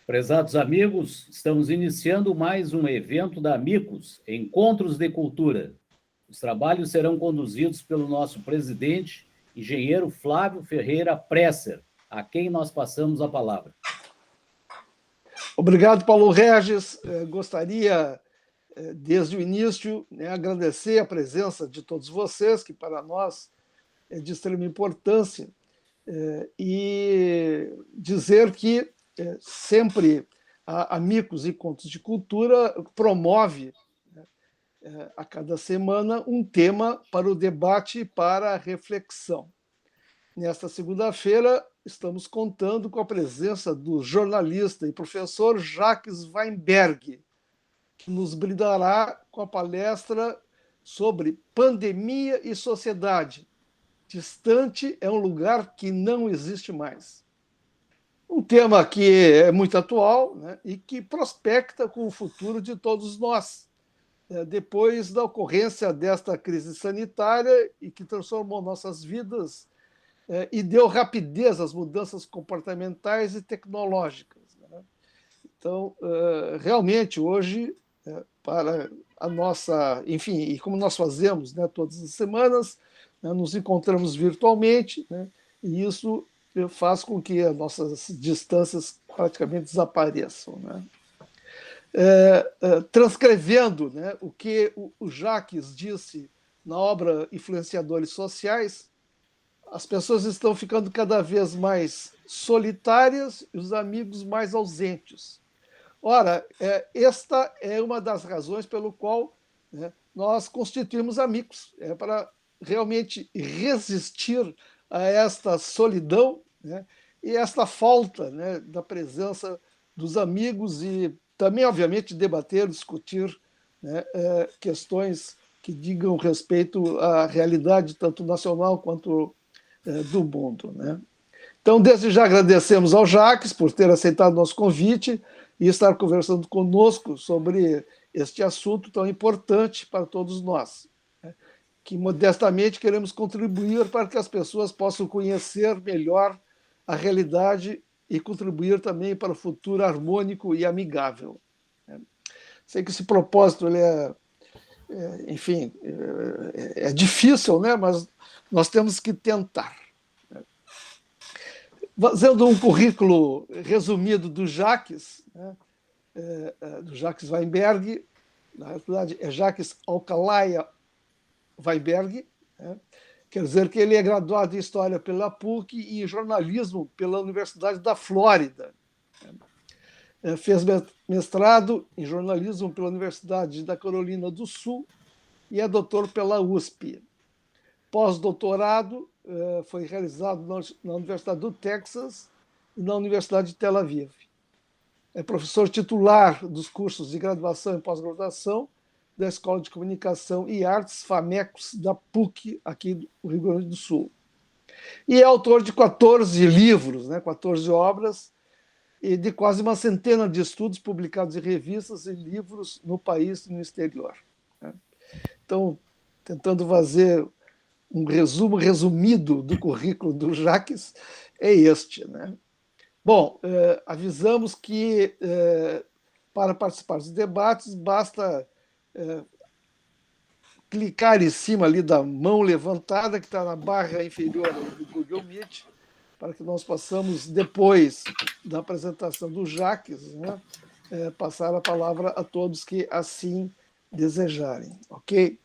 Prezados amigos, estamos iniciando mais um evento da Amicus, Encontros de Cultura. Os trabalhos serão conduzidos pelo nosso presidente, engenheiro Flávio Ferreira Presser, a quem nós passamos a palavra. Obrigado, Paulo Regis. Gostaria, desde o início, agradecer a presença de todos vocês, que para nós é de extrema importância, e dizer que sempre a Amicus Encontros de Cultura promove a cada semana um tema para o debate e para a reflexão. Nesta segunda-feira, estamos contando com a presença do jornalista e professor Jacques Weinberg, que nos brindará com a palestra sobre pandemia e sociedade. Distante é um lugar que não existe mais. Um tema que é muito atual, né, e que prospecta com o futuro de todos nós, depois da ocorrência desta crise sanitária e que transformou nossas vidas e deu rapidez às mudanças comportamentais e tecnológicas. Né? Então, realmente, hoje, para a nossa... Enfim, e como nós fazemos, né, todas as semanas, né, nos encontramos virtualmente, né, e isso faz com que as nossas distâncias praticamente desapareçam. Né? Transcrevendo, né, o que o Jacques disse na obra Influenciadores Sociais, as pessoas estão ficando cada vez mais solitárias e os amigos mais ausentes. Ora, esta é uma das razões pelo qual, né, nós constituímos amigos, para realmente resistir a esta solidão, né, e esta falta, né, da presença dos amigos e também, obviamente, debater, discutir, né, questões que digam respeito à realidade tanto nacional quanto do mundo. Né? Então, desde já agradecemos ao Jacques por ter aceitado nosso convite e estar conversando conosco sobre este assunto tão importante para todos nós, né? Que modestamente queremos contribuir para que as pessoas possam conhecer melhor a realidade e contribuir também para o futuro harmônico e amigável. Né? Sei que esse propósito ele enfim, é difícil, né? Mas nós temos que tentar. Fazendo um currículo resumido do Jacques, né? Do Jacques Weinberg, na verdade é Jacques Alcalaia Weinberg, né? Quer dizer que ele é graduado em História pela PUC e em Jornalismo pela Universidade da Flórida. Fez mestrado em Jornalismo pela Universidade da Carolina do Sul e é doutor pela USP. Pós-doutorado foi realizado na Universidade do Texas e na Universidade de Tel Aviv. É professor titular dos cursos de graduação e pós-graduação da Escola de Comunicação e Artes FAMECOS da PUC, aqui do Rio Grande do Sul. E é autor de 14 livros, né, 14 obras, e de quase uma centena de estudos publicados em revistas e livros no país e no exterior. Né? Então, tentando fazer um resumo resumido do currículo do Jacques, é este. Né? Bom, avisamos que para participar dos debates basta clicar em cima ali da mão levantada, que está na barra inferior do Google Meet, para que nós possamos, depois da apresentação do Jacques, né, passar a palavra a todos que assim desejarem. Ok?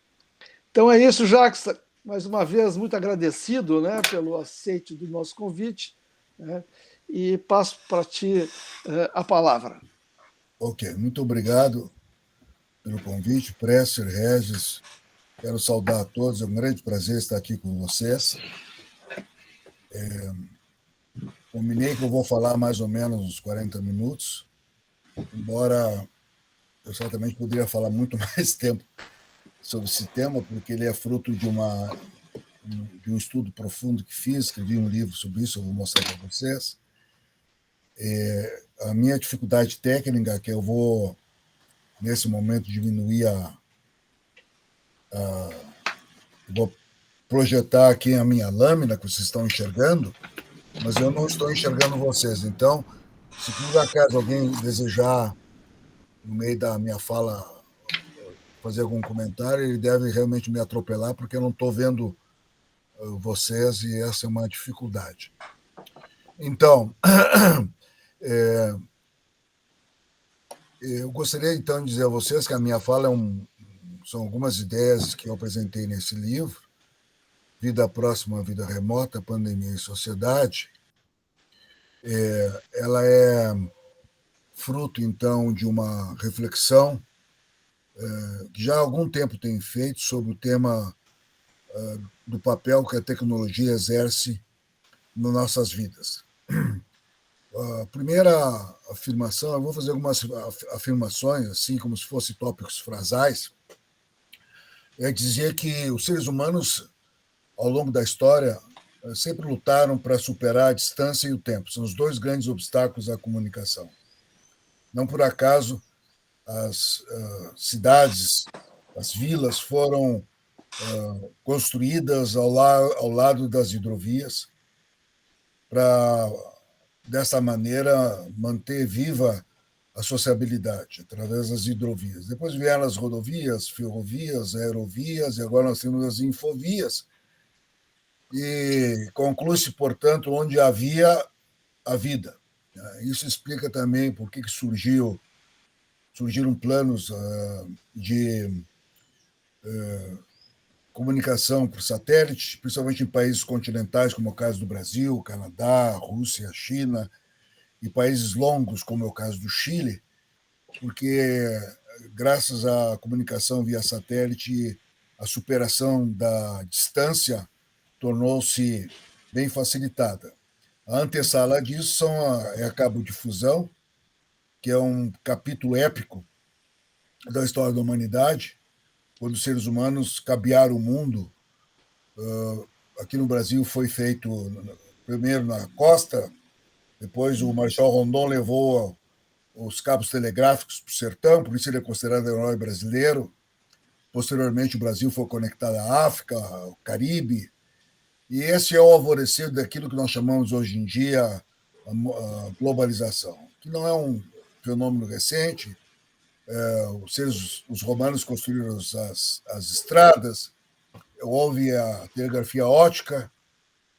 Então é isso, Jacques. Mais uma vez, muito agradecido, né, pelo aceite do nosso convite, né, e passo para ti a palavra. Ok, muito obrigado pelo convite, Presser, Regis. Quero saudar a todos, é um grande prazer estar aqui com vocês. Combinei que eu vou falar mais ou menos uns 40 minutos, embora eu certamente poderia falar muito mais tempo sobre esse tema, porque ele é fruto de um estudo profundo que fiz, escrevi um livro sobre isso, eu vou mostrar para vocês. A minha dificuldade técnica, que eu vou, nesse momento, diminuir vou projetar aqui a minha lâmina, que vocês estão enxergando, mas eu não estou enxergando vocês. Então, Se por acaso alguém desejar, no meio da minha fala, fazer algum comentário, ele deve realmente me atropelar, porque eu não estou vendo vocês e essa é uma dificuldade. Então, eu gostaria então de dizer a vocês que a minha fala são algumas ideias que eu apresentei nesse livro, Vida Próxima, Vida Remota, Pandemia e Sociedade. Ela é fruto, então, de uma reflexão que já há algum tempo tem feito sobre o tema do papel que a tecnologia exerce nas nossas vidas. A primeira afirmação, eu vou fazer algumas afirmações, assim como se fossem tópicos frasais, é dizer que os seres humanos, ao longo da história, sempre lutaram para superar a distância e o tempo. São os dois grandes obstáculos à comunicação. Não por acaso, as cidades, as vilas foram construídas ao lado das hidrovias para, dessa maneira, manter viva a sociabilidade através das hidrovias. Depois vieram as rodovias, ferrovias, aerovias, e agora nós temos as infovias. E conclui-se, portanto, onde havia a vida. Isso explica também por que surgiram planos de comunicação por satélite, principalmente em países continentais, como é o caso do Brasil, Canadá, Rússia, China, e países longos, como é o caso do Chile, porque, graças à comunicação via satélite, a superação da distância tornou-se bem facilitada. A antessala disso é a cabodifusão, que é um capítulo épico da história da humanidade, quando os seres humanos cabearam o mundo. Aqui no Brasil foi feito primeiro na costa, depois o Marechal Rondon levou os cabos telegráficos para o sertão, por isso ele é considerado herói brasileiro. Posteriormente, o Brasil foi conectado à África, ao Caribe, e esse é o alvorecer daquilo que nós chamamos hoje em dia a globalização, que não é um fenômeno recente. Os romanos construíram as estradas, houve a telegrafia óptica,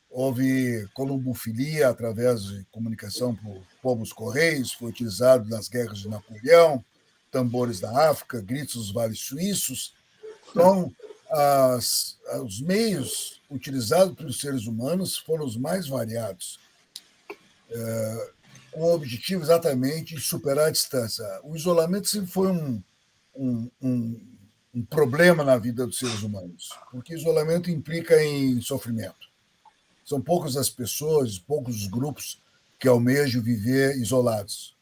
houve columbofilia através de comunicação por pomos correios, foi utilizado nas guerras de Napoleão, tambores da África, gritos dos vales suíços. Então, os meios utilizados pelos seres humanos foram os mais variados, com o objetivo exatamente de superar a distância. O isolamento sempre foi um problema na vida dos seres humanos, porque isolamento implica em sofrimento. São poucas as pessoas, poucos os grupos que almejam viver isolados.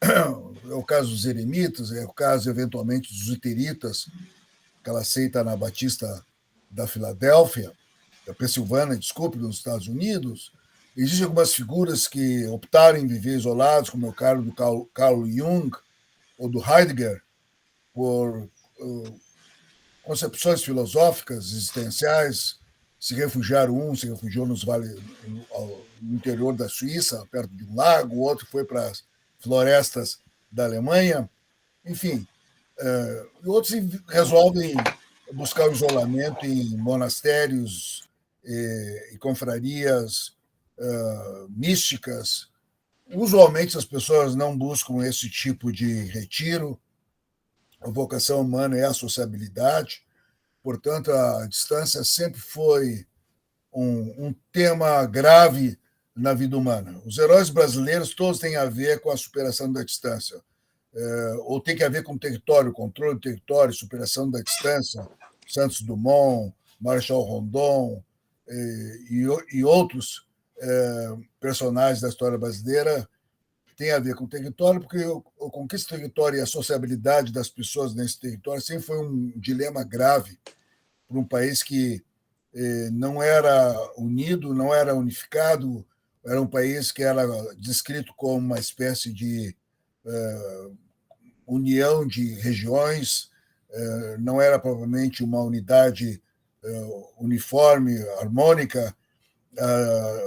É o caso dos eremitas, é o caso, eventualmente, dos luteritas, aquela seita anabatista da Filadélfia, da Pensilvânia, desculpe, nos Estados Unidos. Existem algumas figuras que optaram em viver isolados, como é o caso do Carl Jung ou do Heidegger, por concepções filosóficas, existenciais. Se refugiou no interior da Suíça, perto de um lago, o outro foi para as florestas da Alemanha. Enfim, outros resolvem buscar o isolamento em monastérios e confrarias místicas. Usualmente as pessoas não buscam esse tipo de retiro. A vocação humana é a sociabilidade, portanto, a distância sempre foi um tema grave na vida humana. Os heróis brasileiros todos têm a ver com a superação da distância, ou tem que ver com o território, controle do território, superação da distância. Santos Dumont, Marechal Rondon e outros personagens da história brasileira têm a ver com o território, porque a conquista do território e a sociabilidade das pessoas nesse território sempre foi um dilema grave para um país que não era unido, não era unificado, era um país que era descrito como uma espécie de união de regiões, não era provavelmente uma unidade uniforme, harmônica.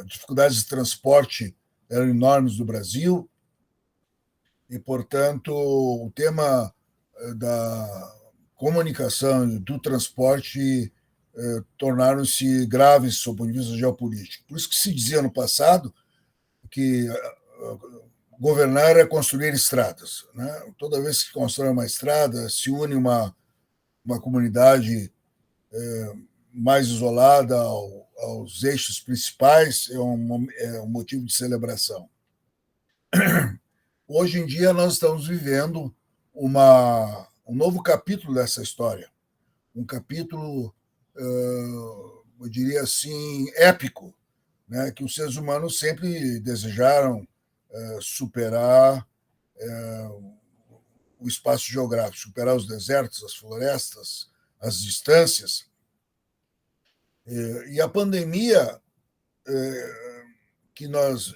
Dificuldades de transporte eram enormes no Brasil, e, portanto, o tema da comunicação e do transporte tornaram-se graves sob o ponto de vista geopolítico. Por isso que se dizia no passado que governar é construir estradas, né? Toda vez que constrói uma estrada, se une uma comunidade mais isolada aos eixos principais, é um motivo de celebração. Hoje em dia, nós estamos vivendo um novo capítulo dessa história, um capítulo, eu diria assim, épico, né, que os seres humanos sempre desejaram superar o espaço geográfico, superar os desertos, as florestas, as distâncias. E a pandemia que nós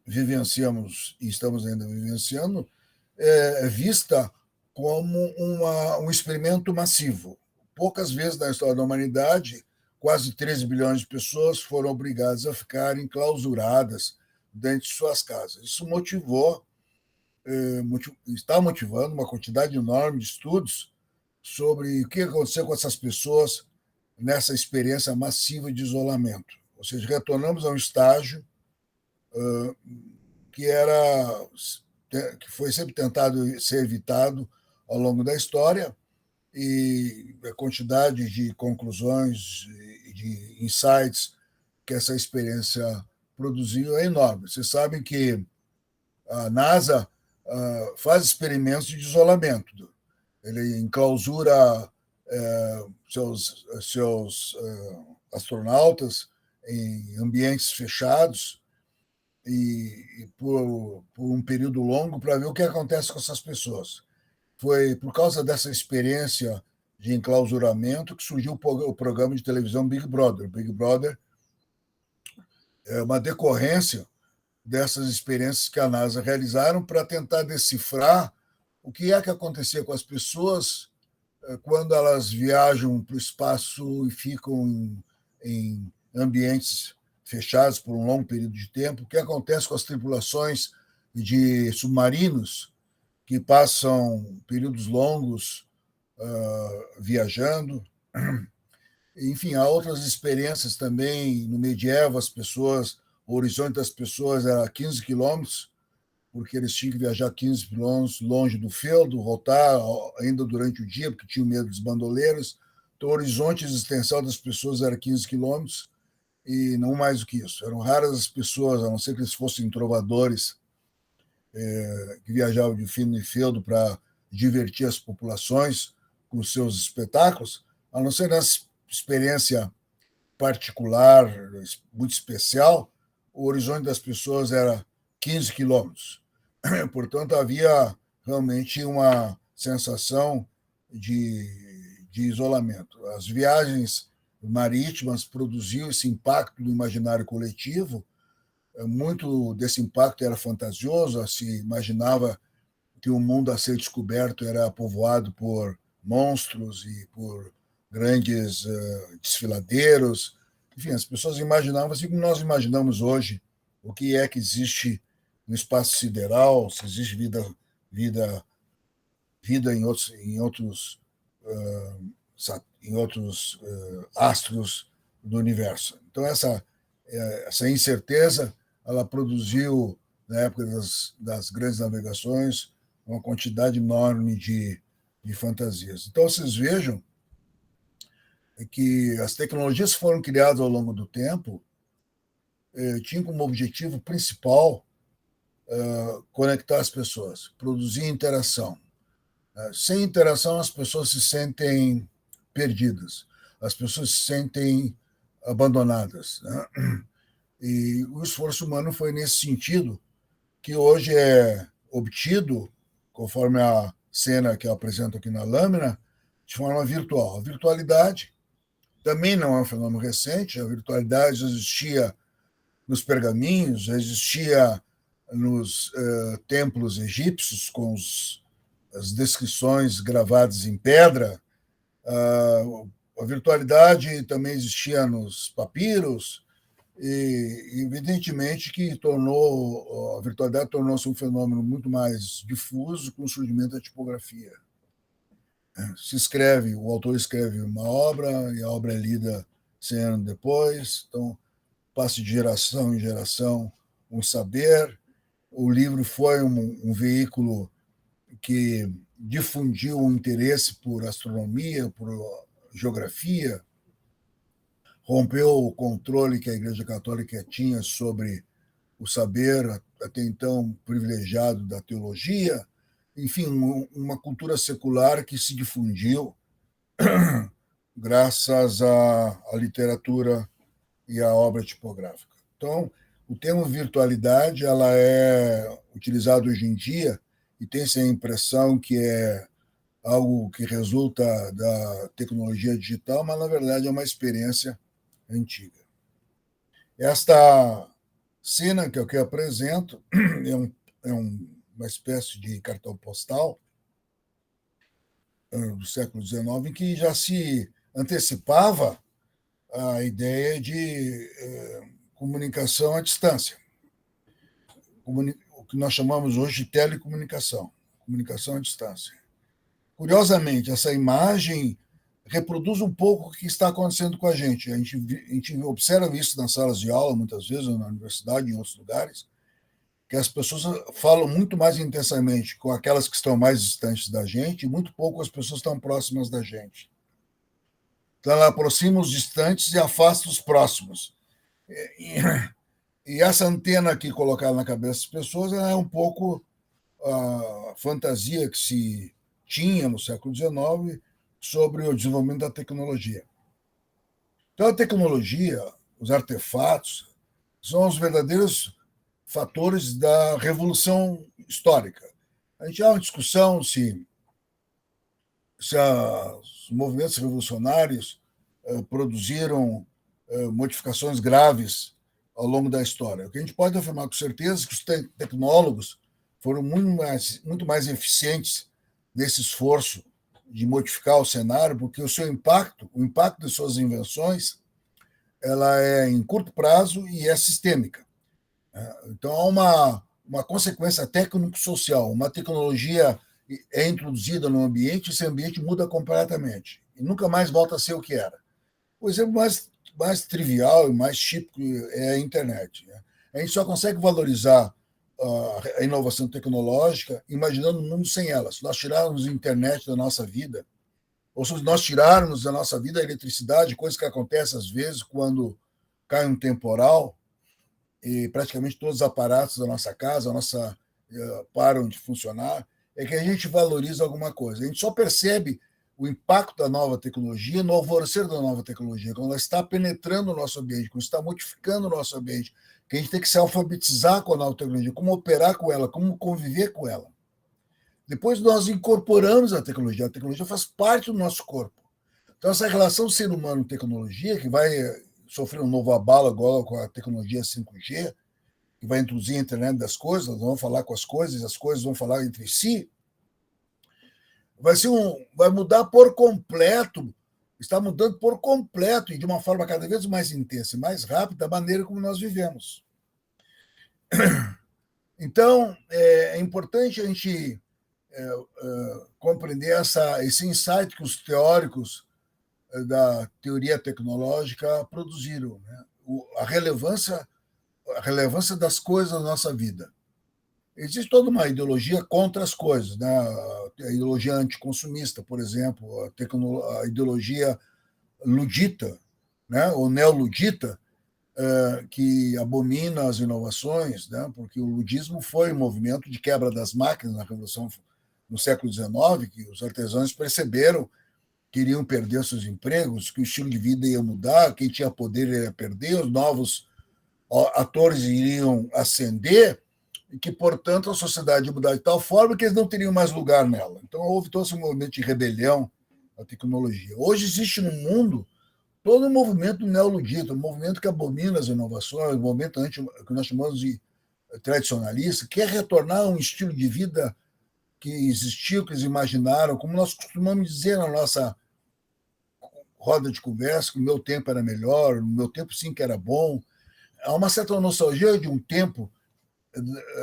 vivenciamos e estamos ainda vivenciando é vista como um experimento massivo. Poucas vezes na história da humanidade, quase 13 bilhões de pessoas foram obrigadas a ficar enclausuradas dentro de suas casas. Isso está motivando uma quantidade enorme de estudos sobre o que aconteceu com essas pessoas nessa experiência massiva de isolamento. Ou seja, retornamos a um estágio que foi sempre tentado ser evitado ao longo da história, e a quantidade de conclusões e de insights que essa experiência produziu é enorme. Vocês sabem que a NASA faz experimentos de isolamento. Ele enclausura seus astronautas em ambientes fechados e por um período longo para ver o que acontece com essas pessoas. Foi por causa dessa experiência de enclausuramento que surgiu o programa de televisão Big Brother. Big Brother é uma decorrência dessas experiências que a NASA realizaram para tentar decifrar o que é que acontecia com as pessoas quando elas viajam para o espaço e ficam em ambientes fechados por um longo período de tempo, o que acontece com as tripulações de submarinos que passam períodos longos viajando. Enfim, há outras experiências também. No medievo, o horizonte das pessoas era 15 quilômetros, porque eles tinham que viajar 15 quilômetros longe do feudo, voltar ainda durante o dia, porque tinham medo dos bandoleiros. Então, o horizonte existencial das pessoas era 15 quilômetros, e não mais do que isso. Eram raras as pessoas, a não ser que eles fossem trovadores, que viajavam de fino e feudo para divertir as populações com os seus espetáculos, a não ser nessa experiência particular, muito especial, o horizonte das pessoas era 15 quilômetros. Portanto, havia realmente uma sensação de isolamento. As viagens marítimas produziam esse impacto no imaginário coletivo. Muito desse impacto era fantasioso, se imaginava que o mundo a ser descoberto era povoado por monstros e por grandes desfiladeiros. Enfim, as pessoas imaginavam assim como nós imaginamos hoje o que é que existe no espaço sideral, se existe vida em outros astros do universo. Então, essa incerteza ela produziu, na época das grandes navegações, uma quantidade enorme de fantasias. Então, vocês vejam que as tecnologias que foram criadas ao longo do tempo tinham como objetivo principal conectar as pessoas, produzir interação. Sem interação, as pessoas se sentem perdidas, as pessoas se sentem abandonadas, né? E o esforço humano foi nesse sentido que hoje é obtido, conforme a cena que eu apresento aqui na lâmina, de forma virtual. A virtualidade também não é um fenômeno recente, a virtualidade já existia nos pergaminhos, já existia nos templos egípcios, com as descrições gravadas em pedra. A virtualidade também existia nos papiros, E, evidentemente, que a virtualidade tornou-se um fenômeno muito mais difuso com o surgimento da tipografia. O autor escreve uma obra e a obra é lida 100 anos depois, então passa de geração em geração um saber. O livro foi um veículo que difundiu o interesse por astronomia, por geografia, rompeu o controle que a Igreja Católica tinha sobre o saber até então privilegiado da teologia, enfim, uma cultura secular que se difundiu graças à literatura e à obra tipográfica. Então, o termo virtualidade ela é utilizado hoje em dia e tem-se a impressão que é algo que resulta da tecnologia digital, mas, na verdade, é uma experiência antiga. Esta cena que eu apresento é uma espécie de cartão postal do século XIX, em que já se antecipava a ideia de comunicação à distância, o que nós chamamos hoje de telecomunicação, comunicação à distância. Curiosamente, essa imagem reproduz um pouco o que está acontecendo com a gente. A gente observa isso nas salas de aula, muitas vezes, na universidade, em outros lugares, que as pessoas falam muito mais intensamente com aquelas que estão mais distantes da gente e muito pouco as pessoas estão próximas da gente. Então, ela aproxima os distantes e afasta os próximos. E essa antena aqui colocada na cabeça das pessoas é um pouco a fantasia que se tinha no século XIX sobre o desenvolvimento da tecnologia. Então, a tecnologia, os artefatos, são os verdadeiros fatores da revolução histórica. A gente há uma discussão se os movimentos revolucionários produziram modificações graves ao longo da história. O que a gente pode afirmar com certeza é que os tecnólogos foram muito mais eficientes nesse esforço de modificar o cenário, porque o impacto de suas invenções, ela é em curto prazo e é sistêmica. Então, há uma consequência técnico-social. Uma tecnologia é introduzida no ambiente, esse ambiente muda completamente e nunca mais volta a ser o que era. O exemplo mais trivial e mais típico é a internet. A gente só consegue valorizar a inovação tecnológica imaginando um mundo sem ela. Se nós tirarmos a internet da nossa vida, ou se nós tirarmos da nossa vida a eletricidade, coisa que acontece às vezes quando cai um temporal e praticamente todos os aparatos da nossa casa param de funcionar, é que a gente valoriza alguma coisa. A gente só percebe o impacto da nova tecnologia no alvorecer da nova tecnologia, quando ela está penetrando o nosso ambiente, quando está modificando o nosso ambiente, que a gente tem que se alfabetizar com a nova tecnologia, como operar com ela, como conviver com ela. Depois nós incorporamos a tecnologia faz parte do nosso corpo. Então, essa relação ser humano-tecnologia, que vai sofrer um novo abalo agora com a tecnologia 5G, que vai introduzir a internet das coisas, nós vamos falar com as coisas vão falar entre si, vai mudar por completo, está mudando por completo e de uma forma cada vez mais intensa e mais rápida a maneira como nós vivemos. Então, é importante a gente compreender esse insight que os teóricos da teoria tecnológica produziram, né? A relevância das coisas na nossa vida. Existe toda uma ideologia contra as coisas, né? A ideologia anticonsumista, por exemplo, a ideologia ludita, né? Ou neoludita, que abomina as inovações, né? Porque o ludismo foi um movimento de quebra das máquinas na Revolução no século XIX, que os artesãos perceberam que iriam perder seus empregos, que o estilo de vida ia mudar, quem tinha poder ia perder, os novos atores iriam ascender, e que, portanto, a sociedade ia mudar de tal forma que eles não teriam mais lugar nela. Então, houve todo esse movimento de rebelião à tecnologia. Hoje existe no mundo todo um movimento neoludita, um movimento que abomina as inovações, um movimento que nós chamamos de tradicionalista, que é retornar a um estilo de vida que existiu, que eles imaginaram, como nós costumamos dizer na nossa roda de conversa, que o meu tempo era melhor, o meu tempo sim que era bom. há uma certa nostalgia de um tempo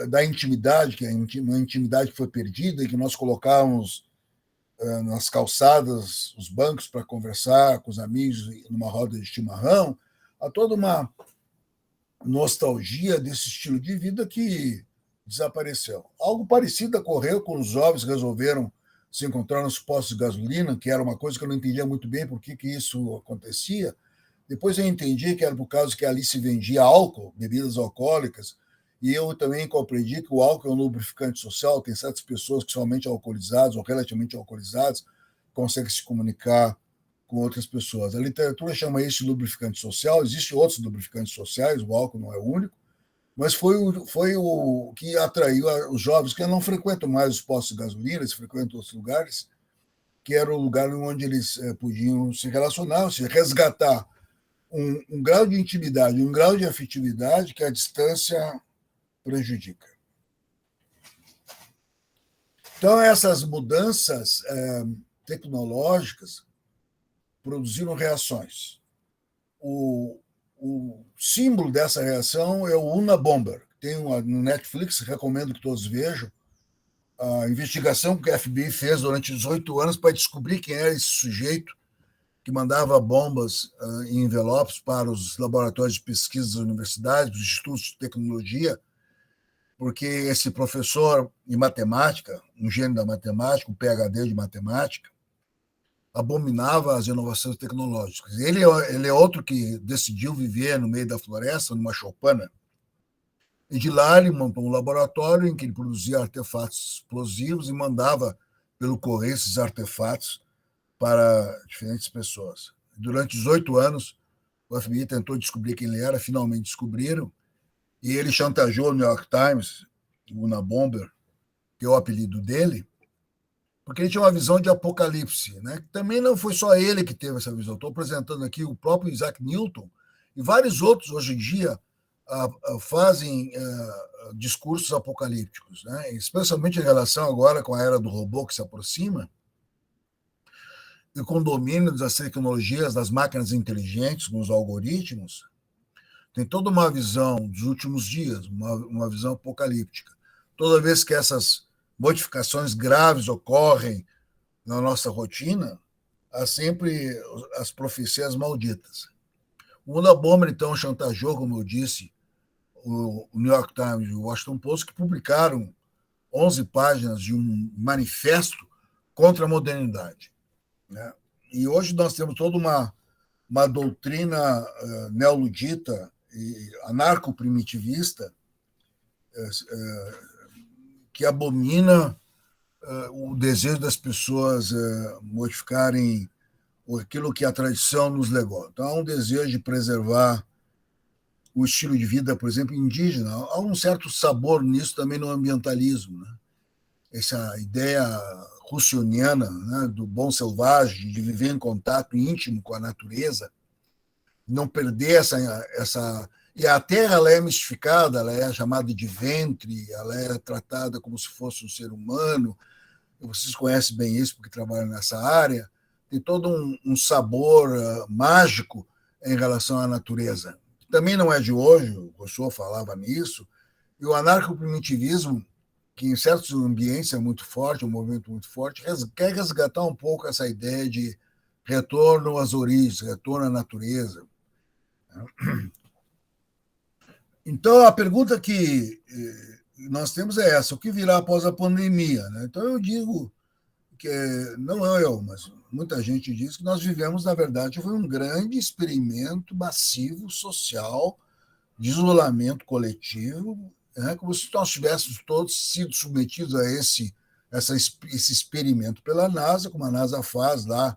da intimidade, que é uma intimidade que foi perdida e que nós colocávamos nas calçadas, os bancos para conversar com os amigos numa roda de chimarrão. Há toda uma nostalgia desse estilo de vida que desapareceu. Algo parecido ocorreu quando os jovens resolveram se encontrar nos postos de gasolina, que era uma coisa que eu não entendia muito bem por que isso acontecia. Depois eu entendi que era por causa que ali se vendia álcool, bebidas alcoólicas, e eu também compreendi que o álcool é um lubrificante social. Tem certas pessoas que somente alcoolizadas ou relativamente alcoolizadas conseguem se comunicar com outras pessoas. A literatura chama isso de lubrificante social. Existem outros lubrificantes sociais, o álcool não é o único, mas foi o que atraiu os jovens que não frequentam mais os postos de gasolina, eles frequentam outros lugares, que era o lugar onde eles podiam se relacionar, ou seja, resgatar um grau de intimidade, um grau de afetividade que a distância prejudica. Então, essas mudanças tecnológicas produziram reações. O símbolo dessa reação é o Unabomber. Tem no Netflix, recomendo que todos vejam, a investigação que a FBI fez durante 18 anos para descobrir quem era esse sujeito que mandava bombas em envelopes para os laboratórios de pesquisa das universidades, dos institutos de tecnologia, porque esse professor de matemática, um gênio da matemática, um PhD de matemática, abominava as inovações tecnológicas. Ele é outro que decidiu viver no meio da floresta, numa choupana, e de lá ele montou um laboratório em que ele produzia artefatos explosivos e mandava pelo correio esses artefatos para diferentes pessoas. Durante 18 anos, o FBI tentou descobrir quem ele era, finalmente descobriram, e ele chantageou o New York Times, o Unabomber, que é o apelido dele, porque ele tinha uma visão de apocalipse, né? Também não foi só ele que teve essa visão. Estou apresentando aqui o próprio Isaac Newton e vários outros, hoje em dia, fazem discursos apocalípticos, né? Especialmente em relação agora com a era do robô que se aproxima e com o domínio das tecnologias, das máquinas inteligentes, com os algoritmos. Tem toda uma visão dos últimos dias, uma visão apocalíptica. Toda vez que essas modificações graves ocorrem na nossa rotina, há sempre as profecias malditas. O Unabomber, então, chantageou, como eu disse, o New York Times e o Washington Post, que publicaram 11 páginas de um manifesto contra a modernidade, né? E hoje nós temos toda uma doutrina neoludita e anarco-primitivista que abomina o desejo das pessoas modificarem aquilo que a tradição nos legou. Então, há um desejo de preservar o estilo de vida, por exemplo, indígena. Há um certo sabor nisso também no ambientalismo, né? Essa ideia russoniana, né, do bom selvagem, de viver em contato íntimo com a natureza, não perder essa... E a terra ela é mistificada, ela é chamada de ventre, ela é tratada como se fosse um ser humano. Vocês conhecem bem isso porque trabalham nessa área. Tem todo um sabor mágico em relação à natureza. Também não é de hoje, o Rousseau falava nisso, e o anarco-primitivismo, que em certos ambientes é muito forte, um movimento muito forte, quer resgatar um pouco essa ideia de retorno às origens, retorno à natureza. Então, a pergunta que nós temos é essa: o que virá após a pandemia, né? Então, eu digo que, não eu, mas muita gente diz que nós vivemos, na verdade, foi um grande experimento massivo, social, de isolamento coletivo, né? Como se nós tivéssemos todos sido submetidos a esse experimento pela NASA, como a NASA faz lá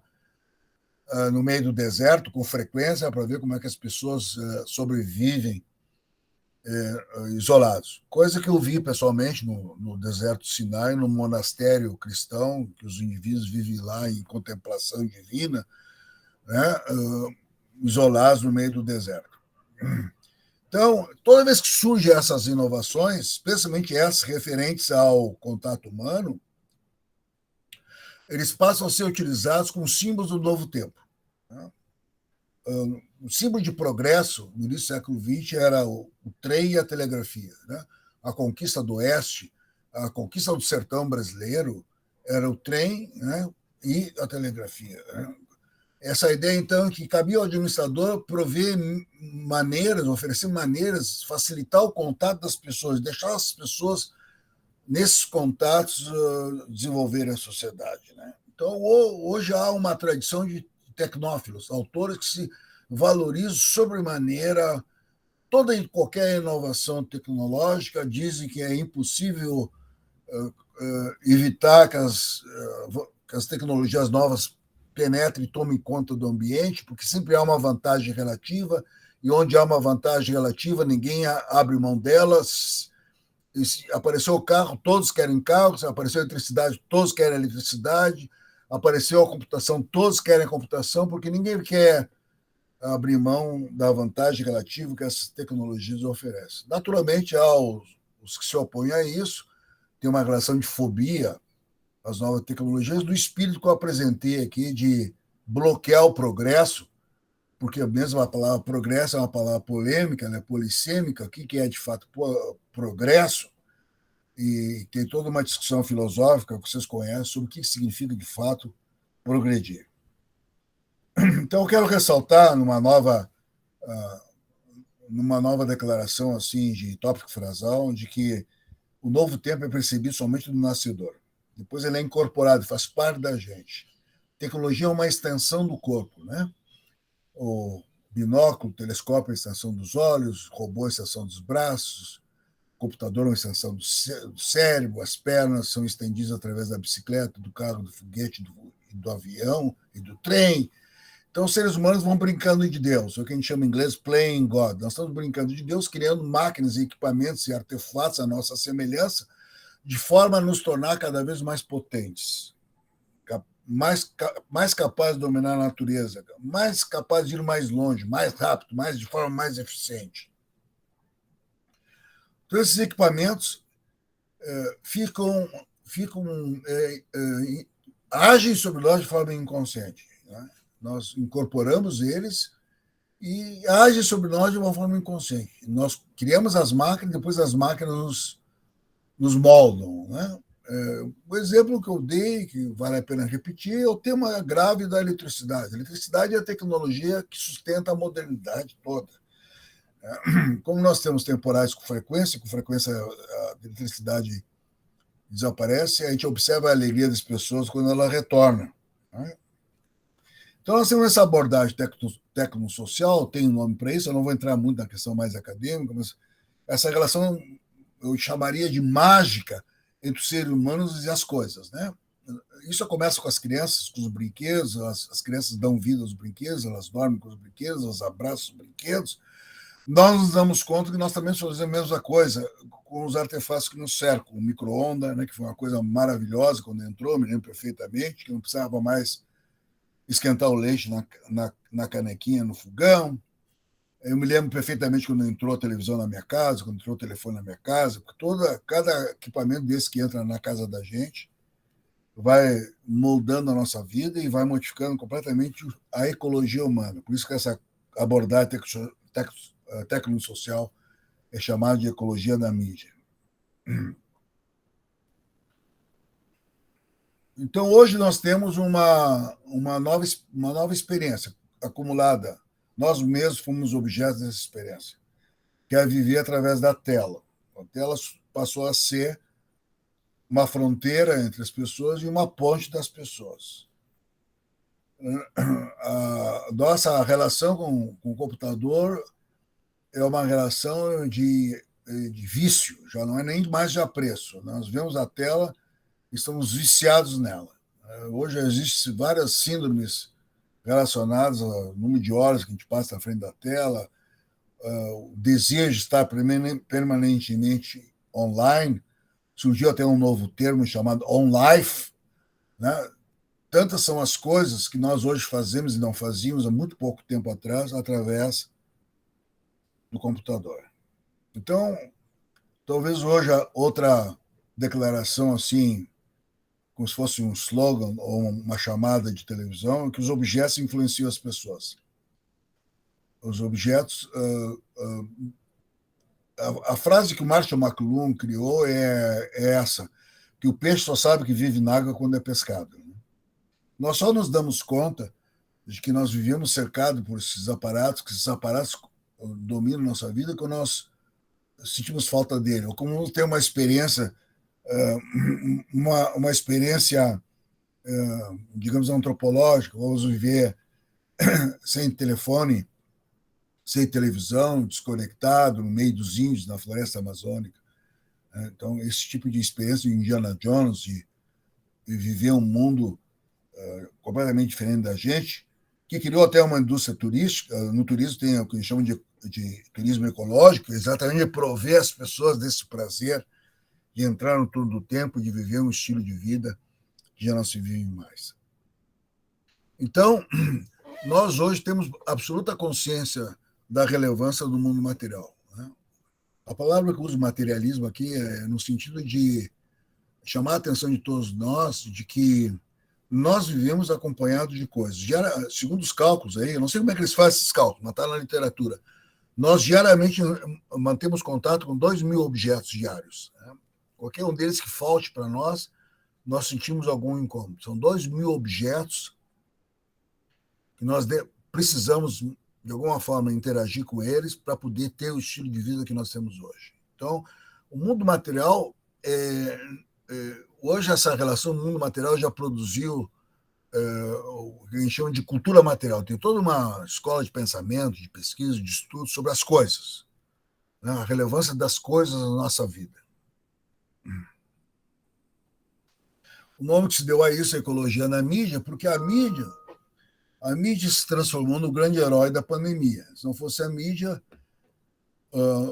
no meio do deserto, com frequência, para ver como é que as pessoas sobrevivem isolados. Coisa que eu vi pessoalmente no deserto do Sinai, no monastério cristão, que os indivíduos vivem lá em contemplação divina, né, isolados no meio do deserto. Então, toda vez que surgem essas inovações, especialmente essas referentes ao contato humano, eles passam a ser utilizados como símbolos do novo tempo, né? o símbolo de progresso no início do século XX era o trem e a telegrafia, né? A conquista do Oeste, a conquista do sertão brasileiro era o trem, né? E a telegrafia, né? Essa ideia, então, que cabia ao administrador prover maneiras, oferecer maneiras, facilitar o contato das pessoas, deixar as pessoas nesses contatos desenvolverem a sociedade, né? Então, hoje há uma tradição de tecnófilos, autores que se valorizam sobremaneira toda e qualquer inovação tecnológica, dizem que é impossível evitar que as tecnologias novas penetrem e tomem conta do ambiente, porque sempre há uma vantagem relativa, e onde há uma vantagem relativa, ninguém abre mão delas. E se apareceu o carro, todos querem carro, se apareceu a eletricidade, todos querem eletricidade, apareceu a computação, todos querem computação, porque ninguém quer abrir mão da vantagem relativa que essas tecnologias oferecem. Naturalmente, há os que se opõem a isso, tem uma relação de fobia às novas tecnologias, do espírito que eu apresentei aqui de bloquear o progresso, porque mesmo a palavra progresso é uma palavra polêmica, né, polissêmica, o que é de fato progresso, e tem toda uma discussão filosófica que vocês conhecem sobre o que significa de fato progredir. Então, eu quero ressaltar numa nova declaração assim de tópico frasal, de que o novo tempo é percebido somente no nascedor. Depois ele é incorporado, faz parte da gente. Tecnologia é uma extensão do corpo, né? O binóculo, o telescópio é a extensão dos olhos, o robô é a extensão dos braços, o computador é uma extensão do cérebro, as pernas são estendidas através da bicicleta, do carro, do foguete, do avião e do trem. Então, os seres humanos vão brincando de Deus, o que a gente chama em inglês playing God. Nós estamos brincando de Deus, criando máquinas, equipamentos e artefatos à nossa semelhança, de forma a nos tornar cada vez mais potentes, mais capazes de dominar a natureza, mais capazes de ir mais longe, mais rápido, de forma mais eficiente. Então, esses equipamentos agem sobre nós de forma inconsciente, né? Nós incorporamos eles e agem sobre nós de uma forma inconsciente. Nós criamos as máquinas, depois as máquinas nos moldam, né? O exemplo que eu dei, que vale a pena repetir, é o tema grave da eletricidade. A eletricidade é a tecnologia que sustenta a modernidade toda. Como nós temos temporais com frequência a eletricidade desaparece, a gente observa a alegria das pessoas quando ela retorna, né? Então, nós temos essa abordagem tecnosocial, tem um nome para isso, eu não vou entrar muito na questão mais acadêmica, mas essa relação eu chamaria de mágica entre os seres humanos e as coisas, né? Isso começa com as crianças, com os brinquedos, as crianças dão vida aos brinquedos, elas dormem com os brinquedos, elas abraçam os brinquedos. Nós nos damos conta que nós também fazemos a mesma coisa com os artefatos que nos cercam. O micro-ondas, né, que foi uma coisa maravilhosa quando entrou, me lembro perfeitamente, que não precisava mais esquentar o leite na canequinha, no fogão. Eu me lembro perfeitamente quando entrou a televisão na minha casa, quando entrou o telefone na minha casa, porque cada equipamento desse que entra na casa da gente vai moldando a nossa vida e vai modificando completamente a ecologia humana. Por isso que essa abordagem tecnosocial é chamada de ecologia da mídia. Então, hoje nós temos uma nova experiência acumulada. Nós mesmos fomos objetos dessa experiência, que é viver através da tela. A tela passou a ser uma fronteira entre as pessoas e uma ponte das pessoas. A nossa relação com o computador é uma relação de vício, já não é nem mais de apreço. Nós vemos a tela, estamos viciados nela. Hoje existem várias síndromes relacionadas ao número de horas que a gente passa na frente da tela, o desejo de estar permanentemente online. Surgiu até um novo termo chamado on-life, né? Tantas são as coisas que nós hoje fazemos e não fazíamos há muito pouco tempo atrás, através do computador. Então, talvez hoje outra declaração assim, como se fosse um slogan ou uma chamada de televisão, que os objetos influenciam as pessoas. os objetos. A frase que o Marshall McLuhan criou é essa, que o peixe só sabe que vive na água quando é pescado. Nós só nos damos conta de que nós vivemos cercados por esses aparatos, que esses aparatos dominam nossa vida, quando nós sentimos falta dele, ou como ter uma experiência, uma experiência, digamos, antropológica, vamos viver sem telefone, sem televisão, desconectado, no meio dos índios, na floresta amazônica. Então, esse tipo de experiência de Indiana Jones, de viver um mundo completamente diferente da gente, que criou até uma indústria turística. No turismo tem o que eles chamam de turismo ecológico, exatamente prover as pessoas desse prazer de entrar no turno do tempo, de viver um estilo de vida que já não se vive mais. Então, nós hoje temos absoluta consciência da relevância do mundo material. A palavra que eu uso, materialismo, aqui é no sentido de chamar a atenção de todos nós de que nós vivemos acompanhados de coisas. Segundo os cálculos, aí, eu não sei como é que eles fazem esses cálculos, mas está na literatura, nós diariamente mantemos contato com 2.000 objetos diários. Qualquer um deles que falte para nós sentimos algum incômodo. São 2.000 objetos que nós precisamos, de alguma forma, interagir com eles para poder ter o estilo de vida que nós temos hoje. Então, o mundo material, hoje essa relação do mundo material já produziu o que a gente chama de cultura material. Tem toda uma escola de pensamento, de pesquisa, de estudo sobre as coisas, né? A relevância das coisas na nossa vida. O nome que se deu a isso, a ecologia na mídia, porque a mídia se transformou no grande herói da pandemia. Se não fosse a mídia,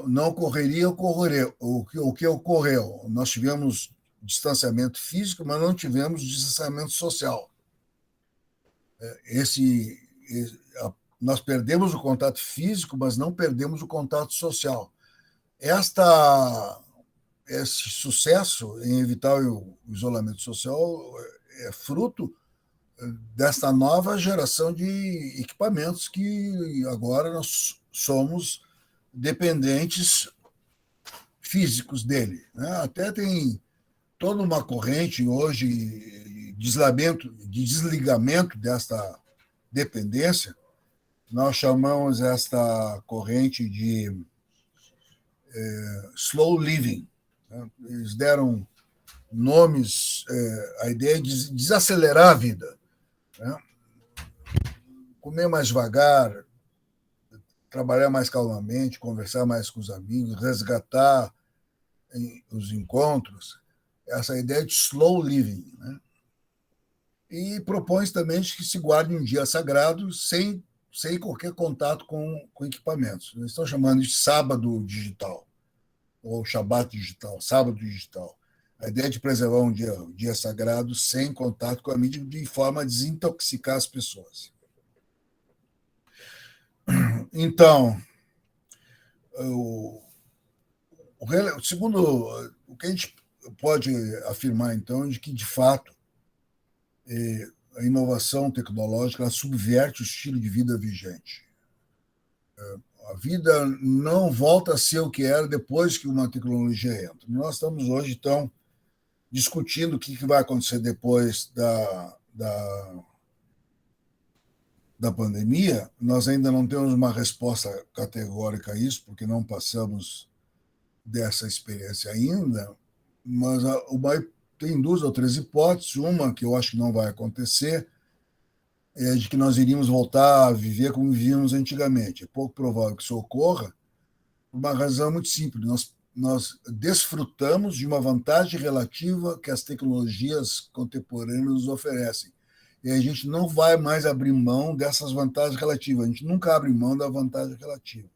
não ocorreria o que ocorreu. Nós tivemos distanciamento físico, mas não tivemos distanciamento social. Nós perdemos o contato físico, mas não perdemos o contato social. Esse sucesso em evitar o isolamento social é fruto desta nova geração de equipamentos que agora nós somos dependentes físicos dele, né? Até tem toda uma corrente hoje de desligamento desta dependência. Nós chamamos esta corrente de slow living. Eles deram nomes, a ideia de desacelerar a vida, né? Comer mais devagar, trabalhar mais calmamente, conversar mais com os amigos, resgatar os encontros, essa ideia de slow living, né? E propõe também que se guarde um dia sagrado sem qualquer contato com equipamentos. Eles estão chamando de sábado digital, ou Shabat digital, sábado digital. A ideia de preservar um dia sagrado sem contato com a mídia, de forma a desintoxicar as pessoas. Então, segundo o que a gente pode afirmar, então, é de que, de fato, a inovação tecnológica ela subverte o estilo de vida vigente. A vida não volta a ser o que era depois que uma tecnologia entra. Nós estamos hoje, então, discutindo o que vai acontecer depois da pandemia. Nós ainda não temos uma resposta categórica a isso, porque não passamos dessa experiência ainda, mas tem 2 ou 3 hipóteses. Uma que eu acho que não vai acontecer é de que nós iríamos voltar a viver como vivíamos antigamente. É pouco provável que isso ocorra, por uma razão muito simples. Nós desfrutamos de uma vantagem relativa que as tecnologias contemporâneas nos oferecem. E a gente não vai mais abrir mão dessas vantagens relativas. A gente nunca abre mão da vantagem relativa.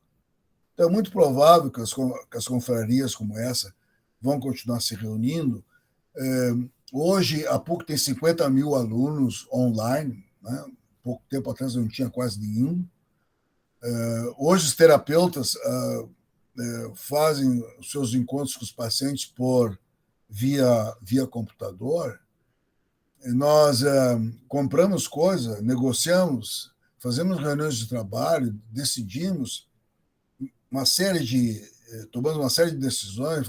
Então, é muito provável que as confrarias como essa vão continuar se reunindo. Hoje, a PUC tem 50.000 alunos online, né? Pouco tempo atrás não tinha quase nenhum. Hoje, os terapeutas fazem os seus encontros com os pacientes via computador. Nós compramos coisa, negociamos, fazemos reuniões de trabalho, decidimos tomamos uma série de decisões,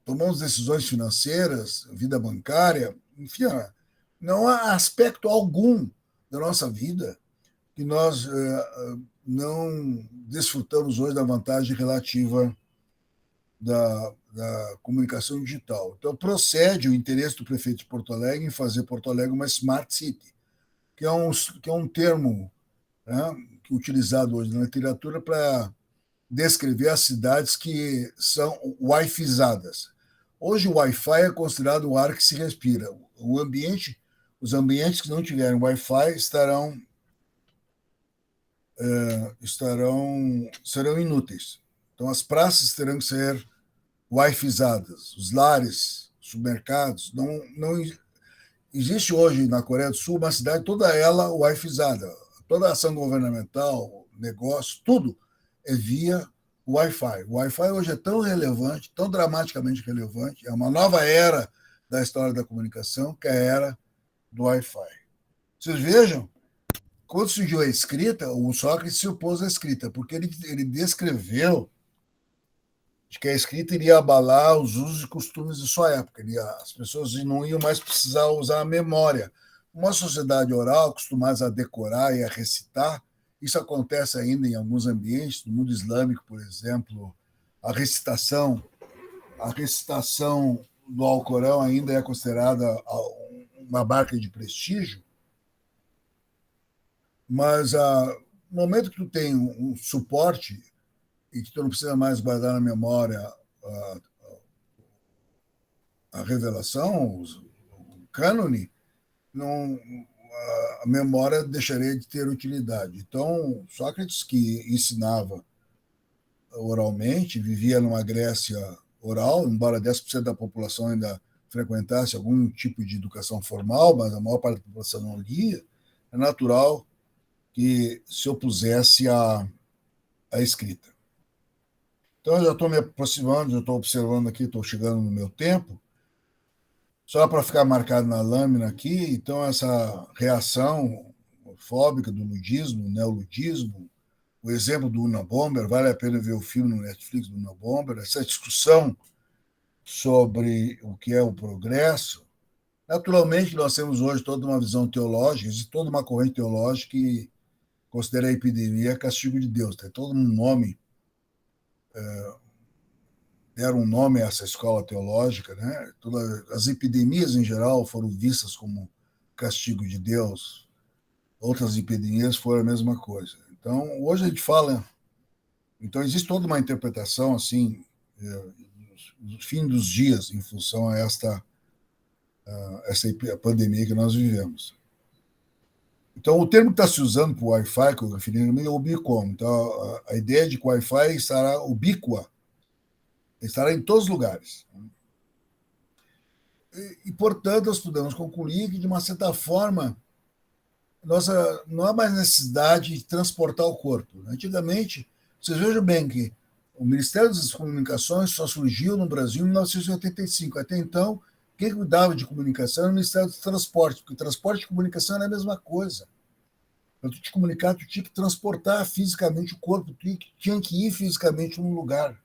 tomamos decisões financeiras, vida bancária, enfim, não há aspecto algum da nossa vida que nós não desfrutamos hoje da vantagem relativa da comunicação digital. Então, procede o interesse do prefeito de Porto Alegre em fazer Porto Alegre uma Smart City, que é um termo, né, utilizado hoje na literatura para descrever as cidades que são wi-fizadas. Hoje, o Wi-Fi é considerado o ar que se respira. Os ambientes que não tiverem Wi-Fi serão inúteis. Então, as praças terão que ser Wi-fizadas, os lares, supermercados. Não existe hoje na Coreia do Sul uma cidade toda ela Wi-fizada. Toda a ação governamental, negócio, tudo é via Wi-Fi. O Wi-Fi hoje é tão relevante, tão dramaticamente relevante, é uma nova era da história da comunicação, que é a era do Wi-Fi. Vocês vejam, quando surgiu a escrita, o Sócrates se opôs à escrita, porque ele descreveu que a escrita iria abalar os usos e costumes de sua época. As pessoas não iam mais precisar usar a memória. Uma sociedade oral, acostumada a decorar e a recitar, isso acontece ainda em alguns ambientes, no mundo islâmico, por exemplo, a recitação do Alcorão ainda é considerada uma marca de prestígio, mas no momento que tu tem um suporte e que tu não precisa mais guardar na memória a revelação, o cânone, a memória deixaria de ter utilidade. Então, Sócrates, que ensinava oralmente, vivia numa Grécia oral, embora 10% da população ainda frequentasse algum tipo de educação formal, mas a maior parte da população não lia, é natural que se opusesse à escrita. Então, eu já estou me aproximando, já estou observando aqui, estou chegando no meu tempo. Só para ficar marcado na lâmina aqui, então, essa reação fóbica do ludismo, neoludismo, o exemplo do Unabomber, vale a pena ver o filme no Netflix do Unabomber, essa discussão sobre o que é o progresso. Naturalmente, nós temos hoje toda uma visão teológica, existe toda uma corrente teológica que considera a epidemia castigo de Deus. Tem todo um nome, deram um nome a essa escola teológica, né? Todas as epidemias, em geral, foram vistas como castigo de Deus. Outras epidemias foram a mesma coisa. Então, hoje a gente fala... Então, existe toda uma interpretação, assim, do fim dos dias, em função a essa pandemia que nós vivemos. Então, o termo que está se usando para o Wi-Fi, que eu referi, é ubicom. Então, a ideia de que o Wi-Fi estará ubíqua, estará em todos os lugares. E, portanto, nós podemos concluir que, de uma certa forma, não há mais necessidade de transportar o corpo. Antigamente, vocês vejam bem que o Ministério das Comunicações só surgiu no Brasil em 1985. Até então, quem cuidava de comunicação era o Ministério dos Transportes, porque transporte e comunicação era a mesma coisa. Para tu te comunicar, tu tinha que transportar fisicamente o corpo, tu tinha que ir fisicamente num lugar.